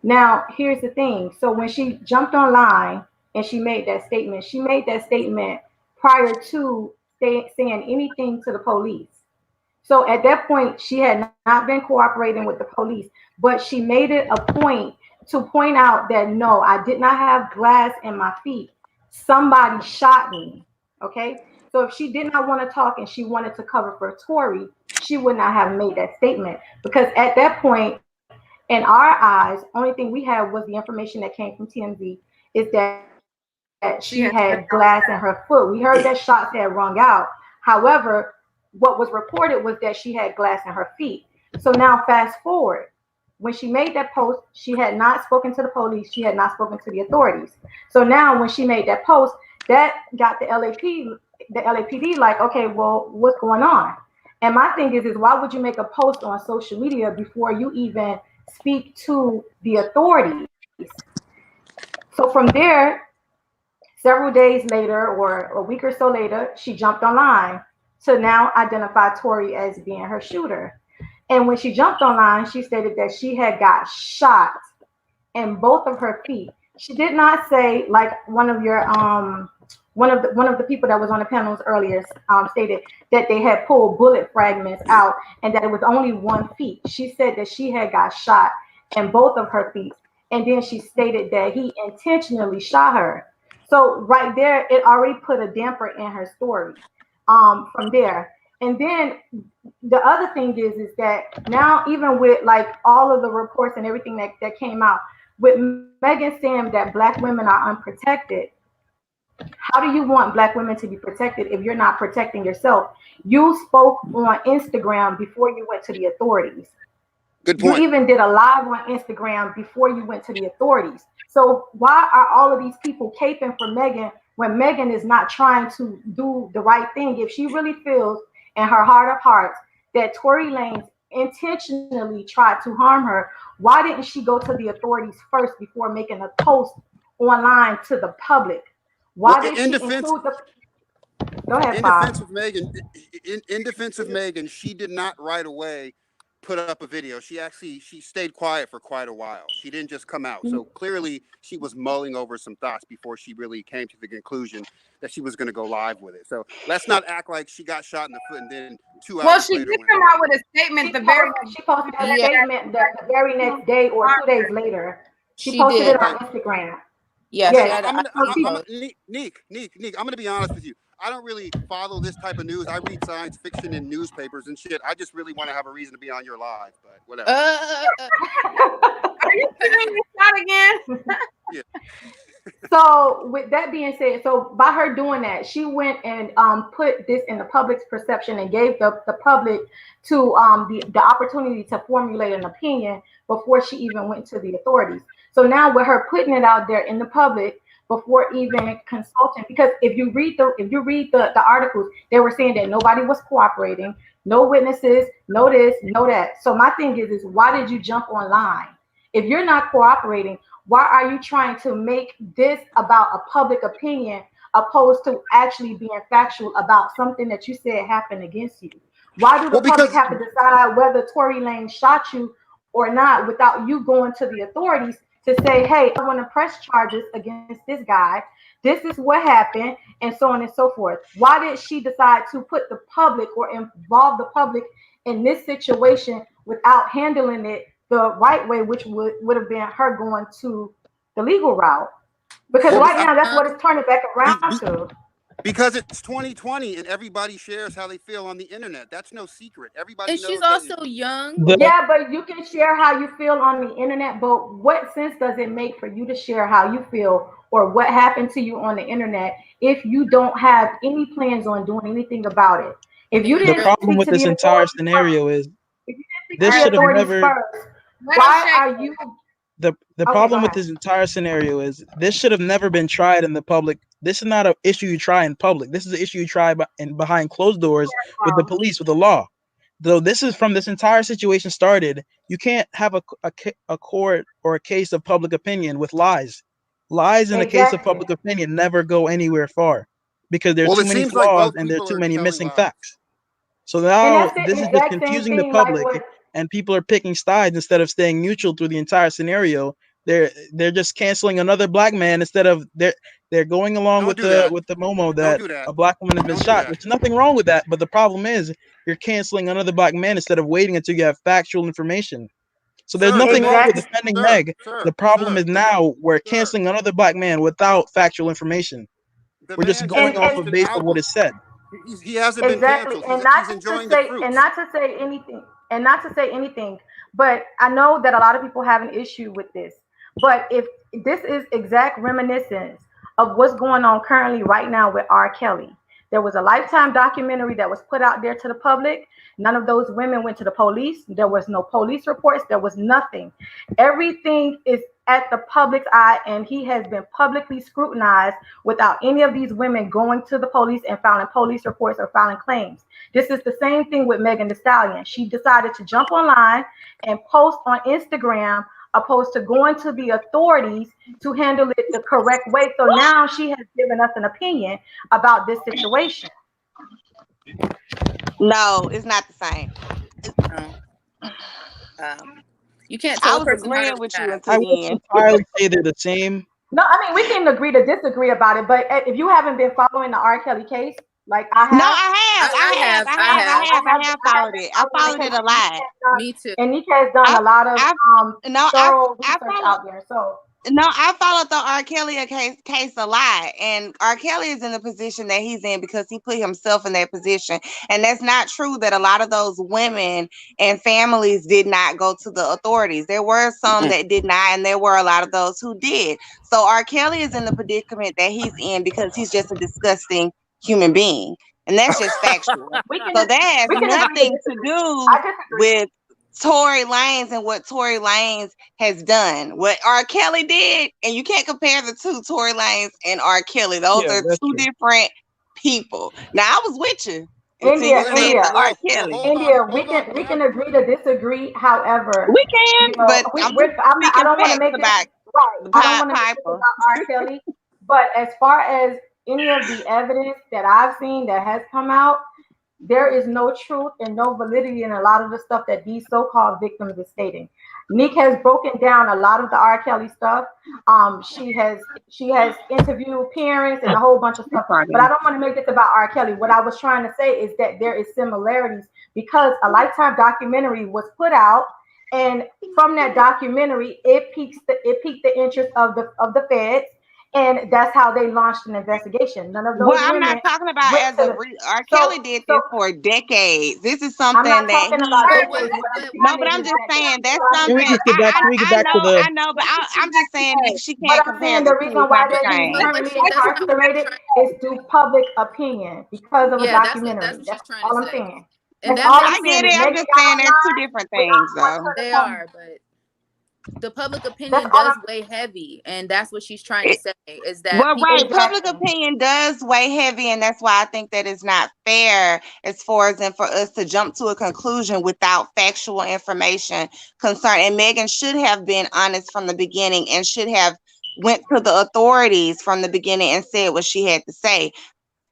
Speaker 10: Now, here's the thing. So when she jumped online and she made that statement prior to saying anything to the police. So at that point, she had not been cooperating with the police, but she made it a point to point out that no, I did not have glass in my feet. Somebody shot me. Okay. So if she did not want to talk and she wanted to cover for Tory, she would not have made that statement, because at that point, in our eyes, only thing we had was the information that came from TMZ is that she had glass in her foot. We heard that shots had rung out. However, what was reported was that she had glass in her feet. So now fast forward. When she made that post, she had not spoken to the police. She had not spoken to the authorities. So now when she made that post, that got the LAPD like, okay, well, what's going on? And my thing is why would you make a post on social media before you even speak to the authorities? So from there, several days later or a week or so later, she jumped online to now identify Tory as being her shooter. And when she jumped online, she stated that she had got shot in both of her feet. She did not say like one of the people that was on the panels earlier stated that they had pulled bullet fragments out and that it was only one feet. She said that she had got shot in both of her feet, and then she stated that he intentionally shot her. So right there, it already put a damper in her story. From there, and then the other thing is that now even with like all of the reports and everything that came out with Megan saying that black women are unprotected, how do you want black women to be protected if you're not protecting yourself? You spoke on Instagram before you went to the authorities.
Speaker 9: Good
Speaker 10: You
Speaker 9: point.
Speaker 10: even did a live on Instagram before you went to the authorities. So why are all of these people caping for Megan when Megan is not trying to do the right thing? If she really feels in her heart of hearts that Tory Lanez intentionally tried to harm her, why didn't she go to the authorities first before making a post online to the public? Why
Speaker 9: Well,
Speaker 10: did she include the? Go ahead,
Speaker 9: in
Speaker 10: Bob.
Speaker 9: defense of Megan, in defense of Megan, she did not right away put up a video. She stayed quiet for quite a while. She didn't just come out. So clearly she was mulling over some thoughts before she really came to the conclusion that she was going to go live with it. So let's not act like she got shot in the foot and then 2
Speaker 1: Well,
Speaker 9: hours
Speaker 1: she
Speaker 9: later
Speaker 1: did
Speaker 9: went
Speaker 1: come
Speaker 9: live.
Speaker 1: out with a statement the very
Speaker 10: She posted a
Speaker 8: Yeah.
Speaker 10: statement the very next day or 2 days later. She
Speaker 8: She
Speaker 10: posted
Speaker 8: did.
Speaker 10: it on
Speaker 9: Okay.
Speaker 10: Instagram.
Speaker 8: Yeah, she
Speaker 10: Yes.
Speaker 8: had an
Speaker 10: So
Speaker 8: IG
Speaker 10: she,
Speaker 8: post.
Speaker 9: Neek, I'm gonna be honest with you. I don't really follow this type of news. I read science fiction in newspapers and shit. I just really want to have a reason to be on your live, but whatever.
Speaker 1: Are you feeling shot again?
Speaker 9: Yeah.
Speaker 10: so with that being said, so by her doing that, she went and put this in the public's perception and gave the public to the opportunity to formulate an opinion before she even went to the authorities. So now with her putting it out there in the public before even consulting, because if you read the articles, they were saying that nobody was cooperating, no witnesses, no this, no that. So my thing is why did you jump online? If you're not cooperating, why are you trying to make this about a public opinion opposed to actually being factual about something that you said happened against you? Why do the public have to decide whether Tory Lanez shot you or not without you going to the authorities to say, hey, I want to press charges against this guy. This is what happened, and so on and so forth. Why did she decide to put the public or involve the public in this situation without handling it the right way, which would have been her going to the legal route? Because right now, that's what it's turning back around to.
Speaker 9: Because it's 2020 and everybody shares how they feel on the internet. That's no secret. Everybody
Speaker 8: And
Speaker 9: knows
Speaker 8: she's
Speaker 9: that.
Speaker 8: also young.
Speaker 10: Yeah, but you can share how you feel on the internet, but what sense does it make for you to share how you feel or what happened to you on the internet if you don't have any plans on doing anything about it? If you
Speaker 11: The
Speaker 10: didn't
Speaker 11: problem
Speaker 10: speak
Speaker 11: with
Speaker 10: to
Speaker 11: this
Speaker 10: the
Speaker 11: entire
Speaker 10: authorities
Speaker 11: scenario is
Speaker 10: if you didn't speak
Speaker 11: this
Speaker 10: to
Speaker 11: should
Speaker 10: the
Speaker 11: have
Speaker 10: authorities
Speaker 11: never
Speaker 10: first,
Speaker 1: Let
Speaker 10: why
Speaker 1: him
Speaker 10: are
Speaker 1: shake.
Speaker 10: you
Speaker 11: the
Speaker 10: okay,
Speaker 11: problem
Speaker 10: go
Speaker 11: with
Speaker 10: ahead.
Speaker 11: this entire scenario is this should have never been tried in the public. This is not an issue you try in public. This is an issue you try behind closed doors with the police, with the law. Though this is from this entire situation started, you can't have a court or a case of public opinion with lies. Lies in the case of
Speaker 10: Exactly.
Speaker 11: public opinion never go anywhere far because there are
Speaker 9: Well,
Speaker 11: too
Speaker 9: it
Speaker 11: many
Speaker 9: seems like
Speaker 11: flaws
Speaker 9: both
Speaker 11: and there are
Speaker 9: people
Speaker 11: too
Speaker 9: are
Speaker 11: many
Speaker 9: telling
Speaker 11: missing
Speaker 9: lies.
Speaker 11: facts. So
Speaker 10: And
Speaker 11: now
Speaker 10: that's the
Speaker 11: this is just
Speaker 10: exact same
Speaker 11: confusing the
Speaker 10: thing like
Speaker 11: public,
Speaker 10: what
Speaker 11: and people are picking sides instead of staying neutral through the entire scenario. They're just canceling another black man instead of they're going along
Speaker 9: Don't do that.
Speaker 11: with the Momo
Speaker 9: Don't
Speaker 11: that
Speaker 9: do that.
Speaker 11: a black woman has been
Speaker 9: Don't do
Speaker 11: shot.
Speaker 9: that.
Speaker 11: There's nothing wrong with that, but the problem is you're canceling another black man instead of waiting until you have factual information. So there's
Speaker 9: Sir, the
Speaker 11: nothing wrong
Speaker 9: man
Speaker 11: with
Speaker 10: exactly
Speaker 9: is
Speaker 11: defending
Speaker 9: sir,
Speaker 11: Meg.
Speaker 9: sir,
Speaker 11: The problem
Speaker 9: sir,
Speaker 11: is now we're
Speaker 9: sir.
Speaker 11: canceling another black man without factual information.
Speaker 9: The
Speaker 11: We're just
Speaker 9: man just
Speaker 11: going off
Speaker 10: and
Speaker 11: of
Speaker 9: released an
Speaker 11: based on what
Speaker 9: album.
Speaker 11: is said.
Speaker 9: He hasn't been
Speaker 10: exactly,
Speaker 9: canceled.
Speaker 10: and
Speaker 9: He's enjoying the fruits.
Speaker 10: not to say anything, and not to say anything, but I know that a lot of people have an issue with this. But if this is exact reminiscence of what's going on currently right now with R. Kelly, there was a Lifetime documentary that was put out there to the public. None of those women went to the police. There was no police reports. There was nothing. Everything is at the public's eye, and he has been publicly scrutinized without any of these women going to the police and filing police reports or filing claims. This is the same thing with Megan Thee Stallion. She decided to jump online and post on Instagram opposed to going to the authorities to handle it the correct way. So now she has given us an opinion about this situation.
Speaker 2: No, it's not the same.
Speaker 8: You can't tell
Speaker 2: I
Speaker 8: a
Speaker 2: was
Speaker 8: person how
Speaker 2: agreeing
Speaker 8: to
Speaker 2: with you
Speaker 8: react.
Speaker 11: I
Speaker 2: until the
Speaker 11: wouldn't
Speaker 2: end.
Speaker 11: entirely say they're the same.
Speaker 10: No, I mean, we can agree to disagree about it, but if you haven't been following the R. Kelly case, like I have,
Speaker 2: No, I have followed it. I followed it a lot.
Speaker 8: Me too.
Speaker 10: And Nick has done a lot of thorough
Speaker 2: I
Speaker 10: research out there. So
Speaker 2: I followed the R. Kelly case a lot, and R. Kelly is in the position that he's in because he put himself in that position. And that's not true that a lot of those women and families did not go to the authorities. There were some that did not, and there were a lot of those who did. So R. Kelly is in the predicament that he's in because he's just a disgusting human being. And that's just factual. So that has nothing to do with Tory Lanez and what Tory Lanez has done. What R. Kelly did, and you can't compare the two, Tory Lanez and R. Kelly. Those are two different people. Now, I was with you.
Speaker 10: India,
Speaker 2: R. Kelly.
Speaker 10: we can agree to disagree. However,
Speaker 2: we can, but
Speaker 10: I don't want to make it right. I don't want to make it about R. Kelly. But as far as any of the evidence that I've seen that has come out, there is no truth and no validity in a lot of the stuff that these so-called victims are stating. Nick has broken down a lot of the R. Kelly stuff. She has interviewed parents and a whole bunch of stuff. But I don't want to make this about R. Kelly. What I was trying to say is that there is similarities because a Lifetime documentary was put out, and from that documentary, it piqued the interest of the feds. And that's how they launched an investigation. None of those women.
Speaker 2: I'm not talking about as a R. Kelly did this for decades. This is something that no, but I'm just saying that's something.
Speaker 11: We just get back. We get back to the.
Speaker 2: I know, but I'm just saying that she can't compare the
Speaker 10: reason why they're currently incarcerated is due public opinion because of a documentary. That's all I'm saying.
Speaker 2: And I get it. I'm just saying they're two different things, though.
Speaker 8: They are, but the public opinion does weigh heavy, and that's what she's trying to say is that
Speaker 2: public opinion does weigh heavy, and that's why I think that it's not fair as far as for us to jump to a conclusion without factual information concerning. And Megan should have been honest from the beginning and should have went to the authorities from the beginning and said what she had to say.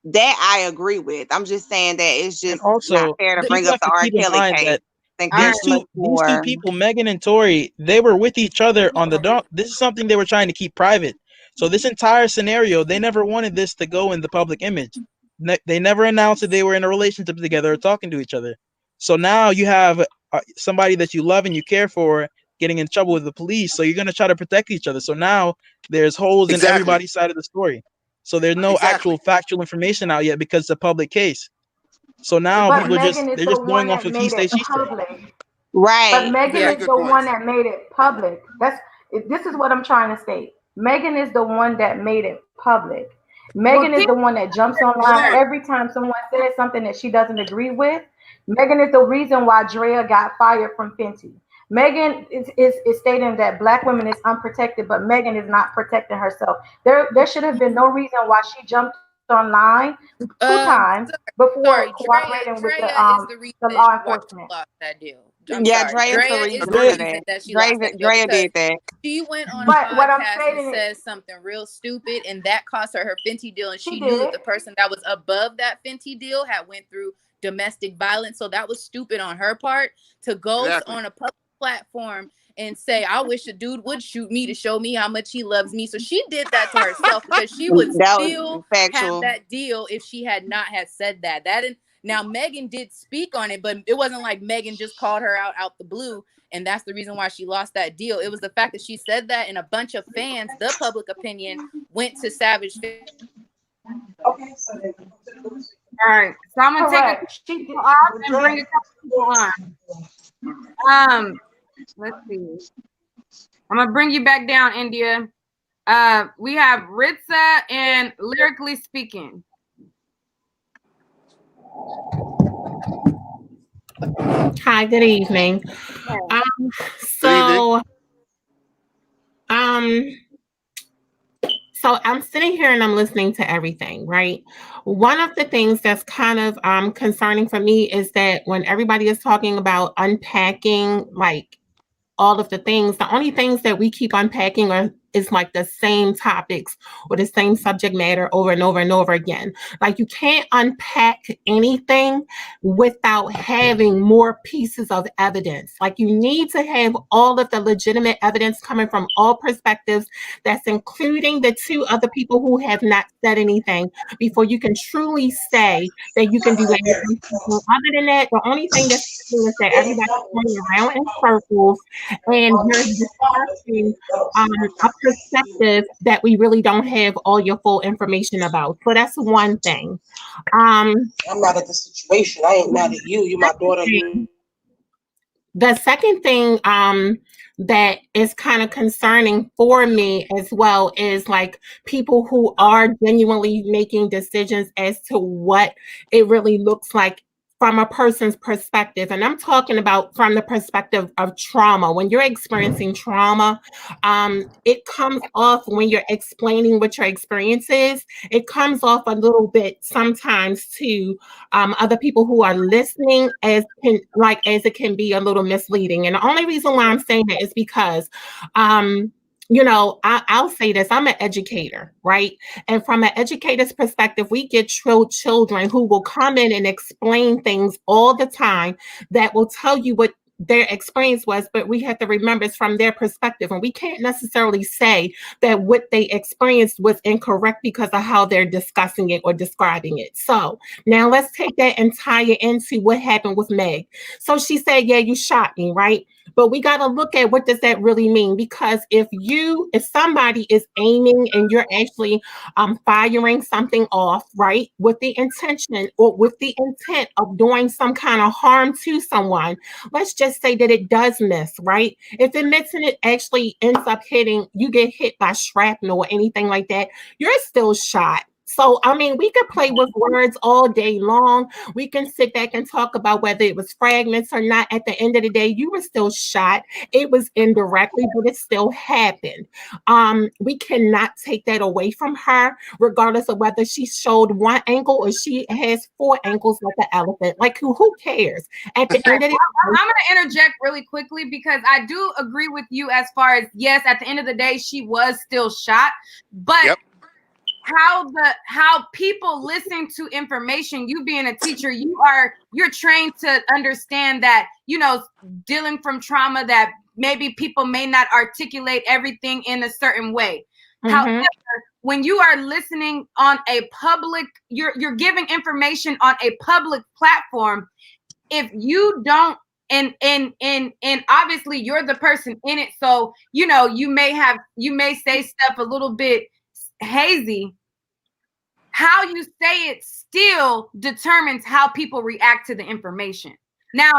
Speaker 2: That I agree with. I'm just saying that it's just not fair to bring up the R. Kelly case.
Speaker 11: These two people, Megan and Tory, they were with each other on the dock. This is something they were trying to keep private. So this entire scenario, they never wanted this to go in the public image. They never announced that they were in a relationship together or talking to each other. So now you have somebody that you love and you care for getting in trouble with the police. So you're going to try to protect each other. So now there's holes in everybody's side of the story. So there's no actual factual information out yet because it's a public case. So now people are they're just going off of he say, she say.
Speaker 2: Right.
Speaker 10: But Megan is the one that made it public. This is what I'm trying to state. Megan is the one that made it public. Megan is the one that jumps online every time someone says something that she doesn't agree with. Megan is the reason why Drea got fired from Fenty. Megan is stating that Black women is unprotected, but Megan is not protecting herself. There should have been no reason why she jumped online two times before cooperating with the law enforcement.
Speaker 8: That deal.
Speaker 2: Drea is the reason
Speaker 8: that she lost that deal.
Speaker 2: Drea did that.
Speaker 8: She went on a podcast and said something real stupid, and that cost her Fenty deal. And she knew that the person that was above that Fenty deal had went through domestic violence, so that was stupid on her part to go on a public platform and say, I wish a dude would shoot me to show me how much he loves me. So she did that to herself because she would still have that deal if she had not had said that. Now Megan did speak on it, but it wasn't like Megan just called her out the blue, and that's the reason why she lost that deal. It was the fact that she said that, and a bunch of fans, the public opinion, went to Savage.
Speaker 1: Okay, all right. So I'm gonna take a off and bring a couple on. Let's see. I'm gonna bring you back down, India. We have Ritza and Lyrically Speaking.
Speaker 12: Hi, good evening. So So I'm sitting here and I'm listening to everything, right? One of the things that's kind of concerning for me is that when everybody is talking about unpacking, like all of the things, the only things that we keep unpacking is like the same topics or the same subject matter over and over and over again. Like you can't unpack anything without having more pieces of evidence. Like you need to have all of the legitimate evidence coming from all perspectives. That's including the two other people who have not said anything before you can truly say that you can do anything. Other than that, the only thing that's happening is that everybody's going around in circles and you're discussing a perspective that we really don't have all your full information about. So that's one thing.
Speaker 13: I'm mad at the situation. I ain't mad at you. You my daughter.
Speaker 12: The second thing that is kind of concerning for me as well is like people who are genuinely making decisions as to what it really looks like from a person's perspective. And I'm talking about from the perspective of trauma. When you're experiencing trauma, it comes off when you're explaining what your experience is. It comes off a little bit sometimes to other people who are listening as it can be a little misleading. And the only reason why I'm saying that is because I'll say this, I'm an educator, right? And from an educator's perspective, we get children who will come in and explain things all the time that will tell you what their experience was, but we have to remember it's from their perspective. And we can't necessarily say that what they experienced was incorrect because of how they're discussing it or describing it. So now let's take that and tie it into what happened with Meg. So she said, yeah, you shot me, right? But we got to look at what does that really mean? Because if somebody is aiming and you're actually firing something off, right, with the intention or with the intent of doing some kind of harm to someone, let's just say that it does miss, right? If it misses and it actually ends up hitting, you get hit by shrapnel or anything like that, you're still shot. So, I mean, we could play with words all day long. We can sit back and talk about whether it was fragments or not. At the end of the day, you were still shot. It was indirectly, but it still happened. We cannot take that away from her, regardless of whether she showed one ankle or she has four ankles like an elephant. Like, who cares? At the end of the day,
Speaker 1: I'm going to interject really quickly because I do agree with you as far as, yes, at the end of the day, she was still shot. But
Speaker 9: Yep.
Speaker 1: how people listen to information, you being a teacher, you're trained to understand that, dealing from trauma, that maybe people may not articulate everything in a certain way.
Speaker 12: Mm-hmm.
Speaker 1: However, when you are listening on a public, you're giving information on a public platform. If you don't, and obviously you're the person in it, so you may say stuff a little bit hazy. How you say it still determines how people react to the information. Now,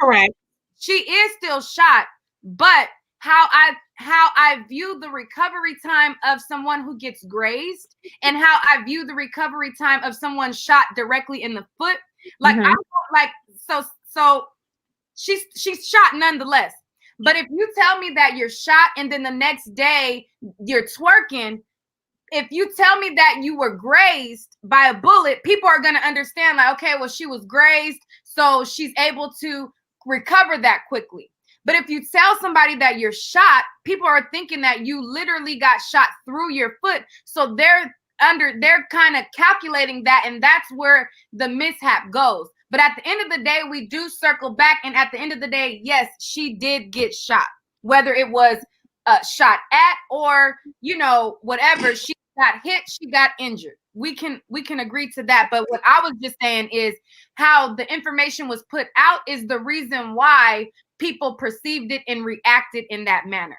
Speaker 12: correct.
Speaker 1: She is still shot, but how I view the recovery time of someone who gets grazed and how I view the recovery time of someone shot directly in the foot, like so she's shot nonetheless. But if you tell me that you're shot and then the next day you're twerking, if you tell me that you were grazed by a bullet, people are going to understand, like, okay, well, she was grazed, so she's able to recover that quickly. But if you tell somebody that you're shot, people are thinking that you literally got shot through your foot. So they're kind of calculating that, and that's where the mishap goes. But at the end of the day, we do circle back, and at the end of the day, yes, she did get shot, whether it was shot at or whatever. She got hit, she got injured. We can agree to that. But what I was just saying is how the information was put out is the reason why people perceived it and reacted in that manner.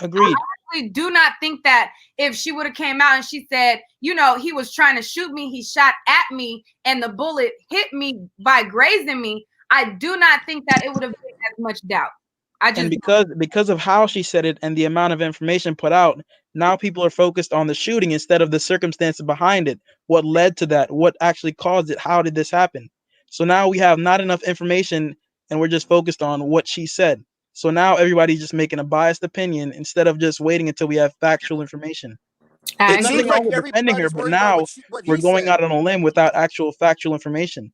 Speaker 11: Agreed.
Speaker 1: I actually do not think that if she would have came out and she said, he was trying to shoot me, he shot at me, and the bullet hit me by grazing me, I do not think that it would have been as much doubt.
Speaker 11: And because of how she said it and the amount of information put out, now people are focused on the shooting instead of the circumstances behind it. What led to that? What actually caused it? How did this happen? So now we have not enough information and we're just focused on what she said. So now everybody's just making a biased opinion instead of just waiting until we have factual information. There's
Speaker 9: It
Speaker 11: nothing
Speaker 9: seems
Speaker 11: wrong
Speaker 9: like
Speaker 11: with defending her,
Speaker 9: everybody's
Speaker 11: but
Speaker 9: worried about
Speaker 11: now
Speaker 9: what
Speaker 11: we're
Speaker 9: he
Speaker 11: going
Speaker 9: said.
Speaker 11: out on a limb without actual factual information.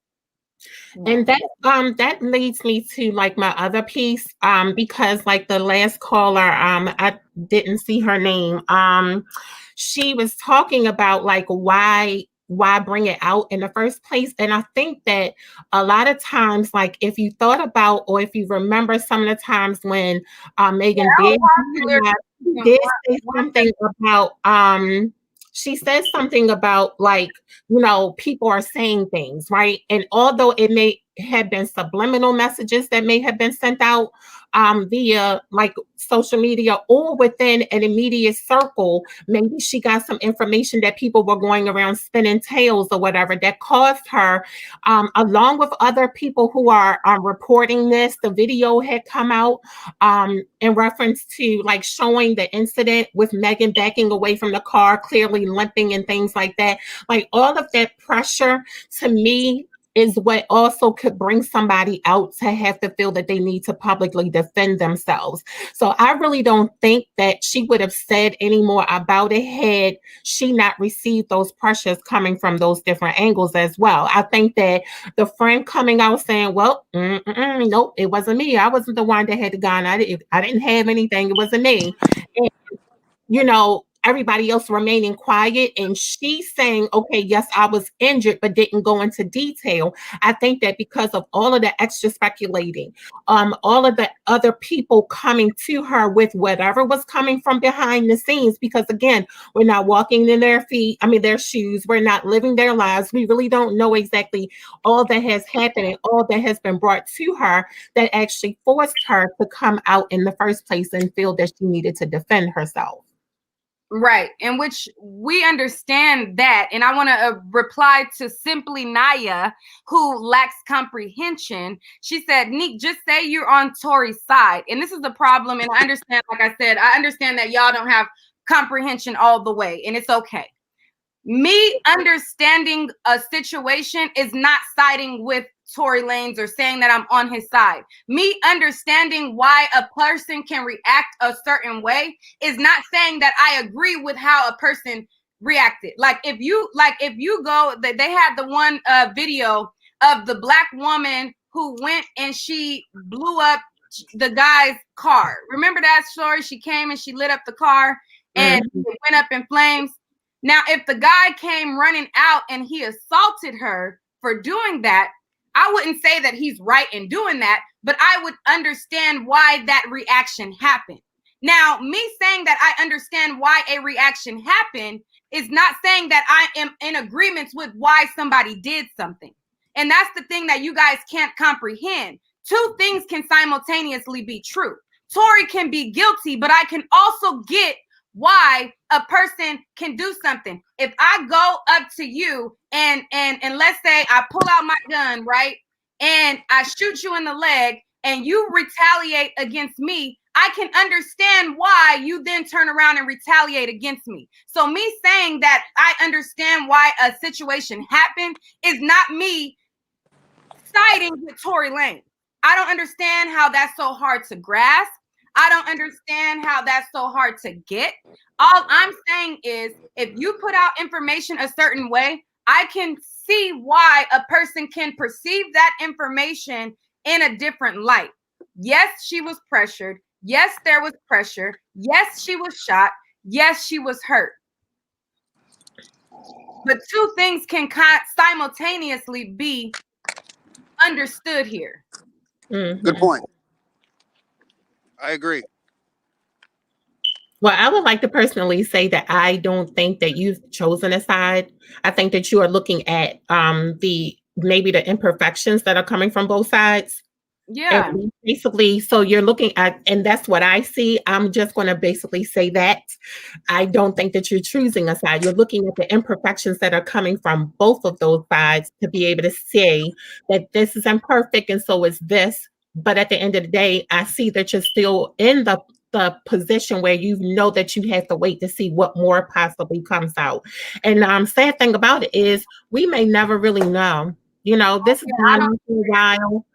Speaker 12: And that leads me to like my other piece, because like the last caller, I didn't see her name. She was talking about like why bring it out in the first place. And I think that a lot of times, like if you thought about or if you remember some of the times when Megan did say something about she said something about like, you know, people are saying things, right? And although it may have been subliminal messages that may have been sent out via like social media or within an immediate circle, maybe she got some information that people were going around spinning tails or whatever that caused her, along with other people who are reporting this. The video had come out in reference to like showing the incident with Megan backing away from the car, clearly limping and things like that. Like all of that pressure to me is what also could bring somebody out to have to feel that they need to publicly defend themselves. So I really don't think that she would have said any more about it had she not received those pressures coming from those different angles as well. I think that the friend coming out saying, well, nope, it wasn't me. I wasn't the one that had the gun. I didn't have anything. It wasn't me. And, you know, everybody else remaining quiet and she saying, okay, yes, I was injured, but didn't go into detail. I think that because of all of the extra speculating, all of the other people coming to her with whatever was coming from behind the scenes, because again, we're not walking in their feet, their shoes, we're not living their lives. We really don't know exactly all that has happened and all that has been brought to her that actually forced her to come out in the first place and feel that she needed to defend herself.
Speaker 1: Right, in which we understand that. And I want to reply to Simply Naya, who lacks comprehension. She said, Neek, just say you're on Tory's side. And this is the problem. And I understand, like I said, I understand that y'all don't have comprehension all the way, and it's okay. Me understanding a situation is not siding with Tory Lanez or saying that I'm on his side. Me understanding why a person can react a certain way is not saying that I agree with how a person reacted. Like if you go, they had the one video of the black woman who went and she blew up the guy's car. Remember that story? She came and she lit up the car and it went up in flames. Now, if the guy came running out and he assaulted her for doing that, I wouldn't say that he's right in doing that, but I would understand why that reaction happened. Now, me saying that I understand why a reaction happened is not saying that I am in agreement with why somebody did something. And that's the thing that you guys can't comprehend. Two things can simultaneously be true. Tory can be guilty, but I can also get why a person can do something. If I go up to you and let's say I pull out my gun, right? And I shoot you in the leg and you retaliate against me, I can understand why you then turn around and retaliate against me. So me saying that I understand why a situation happened is not me siding with Tory Lanez. I don't understand how that's so hard to grasp. I don't understand how that's so hard to get. All I'm saying is if you put out information a certain way, I can see why a person can perceive that information in a different light. Yes, she was pressured. Yes, there was pressure. Yes, she was shot. Yes, she was hurt. But two things can simultaneously be understood here.
Speaker 9: Good point. I agree.
Speaker 12: Well, I would like to personally say that I don't think that you've chosen a side. I think that you are looking at maybe the imperfections that are coming from both sides.
Speaker 1: Yeah.
Speaker 12: And basically, so you're looking at, and that's what I see. I'm just going to basically say that I don't think that you're choosing a side. You're looking at the imperfections that are coming from both of those sides to be able to say that this is imperfect and so is this. But at the end of the day, I see that you're still in the position where you know that you have to wait to see what more possibly comes out. And sad thing about it is we may never really know. You know, this is going on for a while.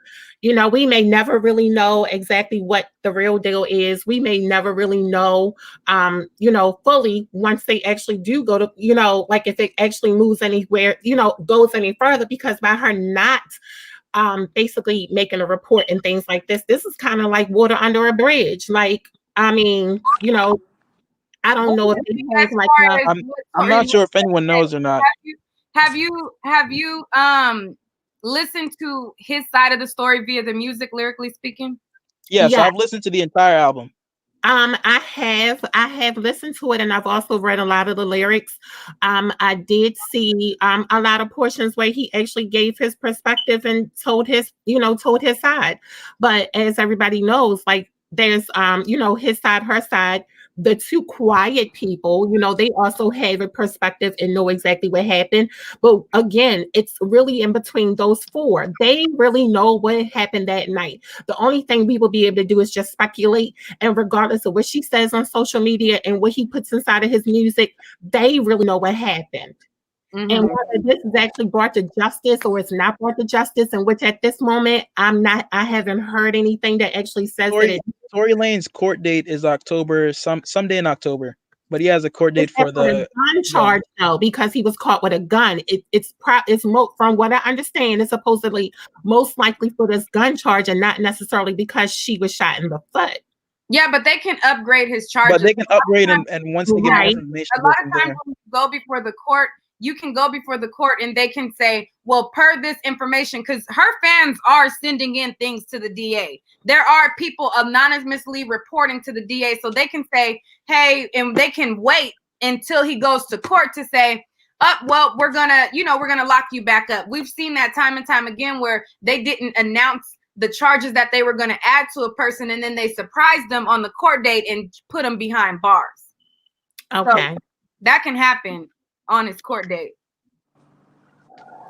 Speaker 12: You know, we may never really know exactly what the real deal is. We may never really know, you know, fully once they actually do go to, you know, like if it actually moves anywhere, you know, goes any further, because by her not basically making a report and things like this is kind of like water under a bridge. Like, I mean, you know, I don't know if it
Speaker 1: As
Speaker 12: has like
Speaker 1: far
Speaker 12: a,
Speaker 1: as
Speaker 11: I'm not sure if anyone knows or not.
Speaker 1: have you listened to his side of the story via the music, lyrically speaking?
Speaker 11: Yeah, so
Speaker 12: yeah.
Speaker 11: I've listened to the entire album.
Speaker 12: I have listened to it, and I've also read a lot of the lyrics. I did see a lot of portions where he actually gave his perspective and told his, you know, told his side. But as everybody knows, like there's you know, his side, her side. The two quiet people, you know, they also have a perspective and know exactly what happened. But again, it's really in between those four. They really know what happened that night. The only thing we will be able to do is just speculate, and regardless of what she says on social media and what he puts inside of his music, they really know what happened.
Speaker 1: Mm-hmm.
Speaker 12: And whether this is actually brought to justice or it's not brought to justice, and which at this moment, I haven't heard anything that actually says that it.
Speaker 11: Tory Lane's court date is October, someday in October, but he has a court date for
Speaker 12: For the gun charge, though, because he was caught with a gun. It's from what I understand, it's supposedly most likely for this gun charge and not necessarily because she was shot in the foot.
Speaker 1: Yeah, but they can upgrade his charges.
Speaker 11: But they can upgrade, and once they get more information,
Speaker 1: a lot of times when you go before the court, you can go before the court and they can say, well, per this information, because her fans are sending in things to the DA. There are people anonymously reporting to the DA, so they can say, hey, and they can wait until he goes to court to say, well, we're gonna lock you back up. We've seen that time and time again where they didn't announce the charges that they were going to add to a person, and then they surprised them on the court date and put them behind bars.
Speaker 12: Okay.
Speaker 1: So that can happen on his court date.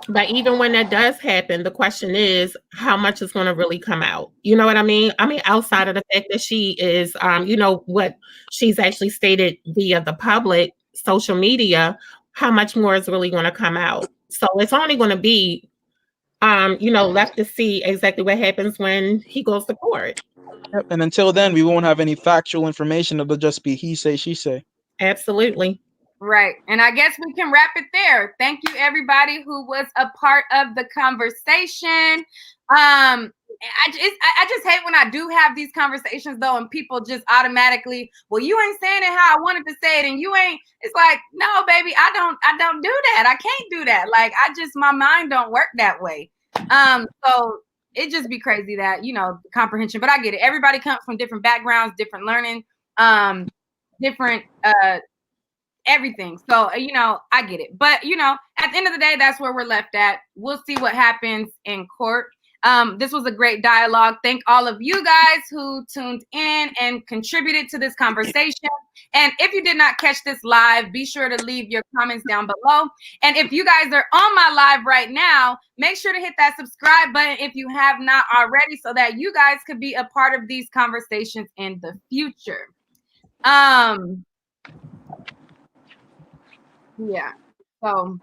Speaker 12: But even when that does happen, the question is how much is going to really come out. You know what I mean? I mean, outside of the fact that she is, you know, what she's actually stated via the public social media, how much more is really going to come out? So it's only going to be, you know, left to see exactly what happens when he goes to court.
Speaker 11: Yep. And until then, we won't have any factual information. It'll just be he say, she say.
Speaker 12: Absolutely.
Speaker 1: Right. And I guess we can wrap it there. Thank you, everybody who was a part of the conversation. I just hate when I do have these conversations though, and people just automatically, well, you ain't saying it how I wanted to say it, and you ain't. It's like, no, baby, I don't do that. I can't do that. Like, my mind don't work that way. So it just be crazy that, you know, comprehension. But I get it. Everybody comes from different backgrounds, different learning, different everything. So, you know, I get it. But, you know, at the end of the day, that's where we're left at. We'll see what happens in court. This was a great dialogue. Thank all of you guys who tuned in and contributed to this conversation. And if you did not catch this live, be sure to leave your comments down below. And if you guys are on my live right now, make sure to hit that subscribe button if you have not already, so that you guys could be a part of these conversations in the future. Yeah. So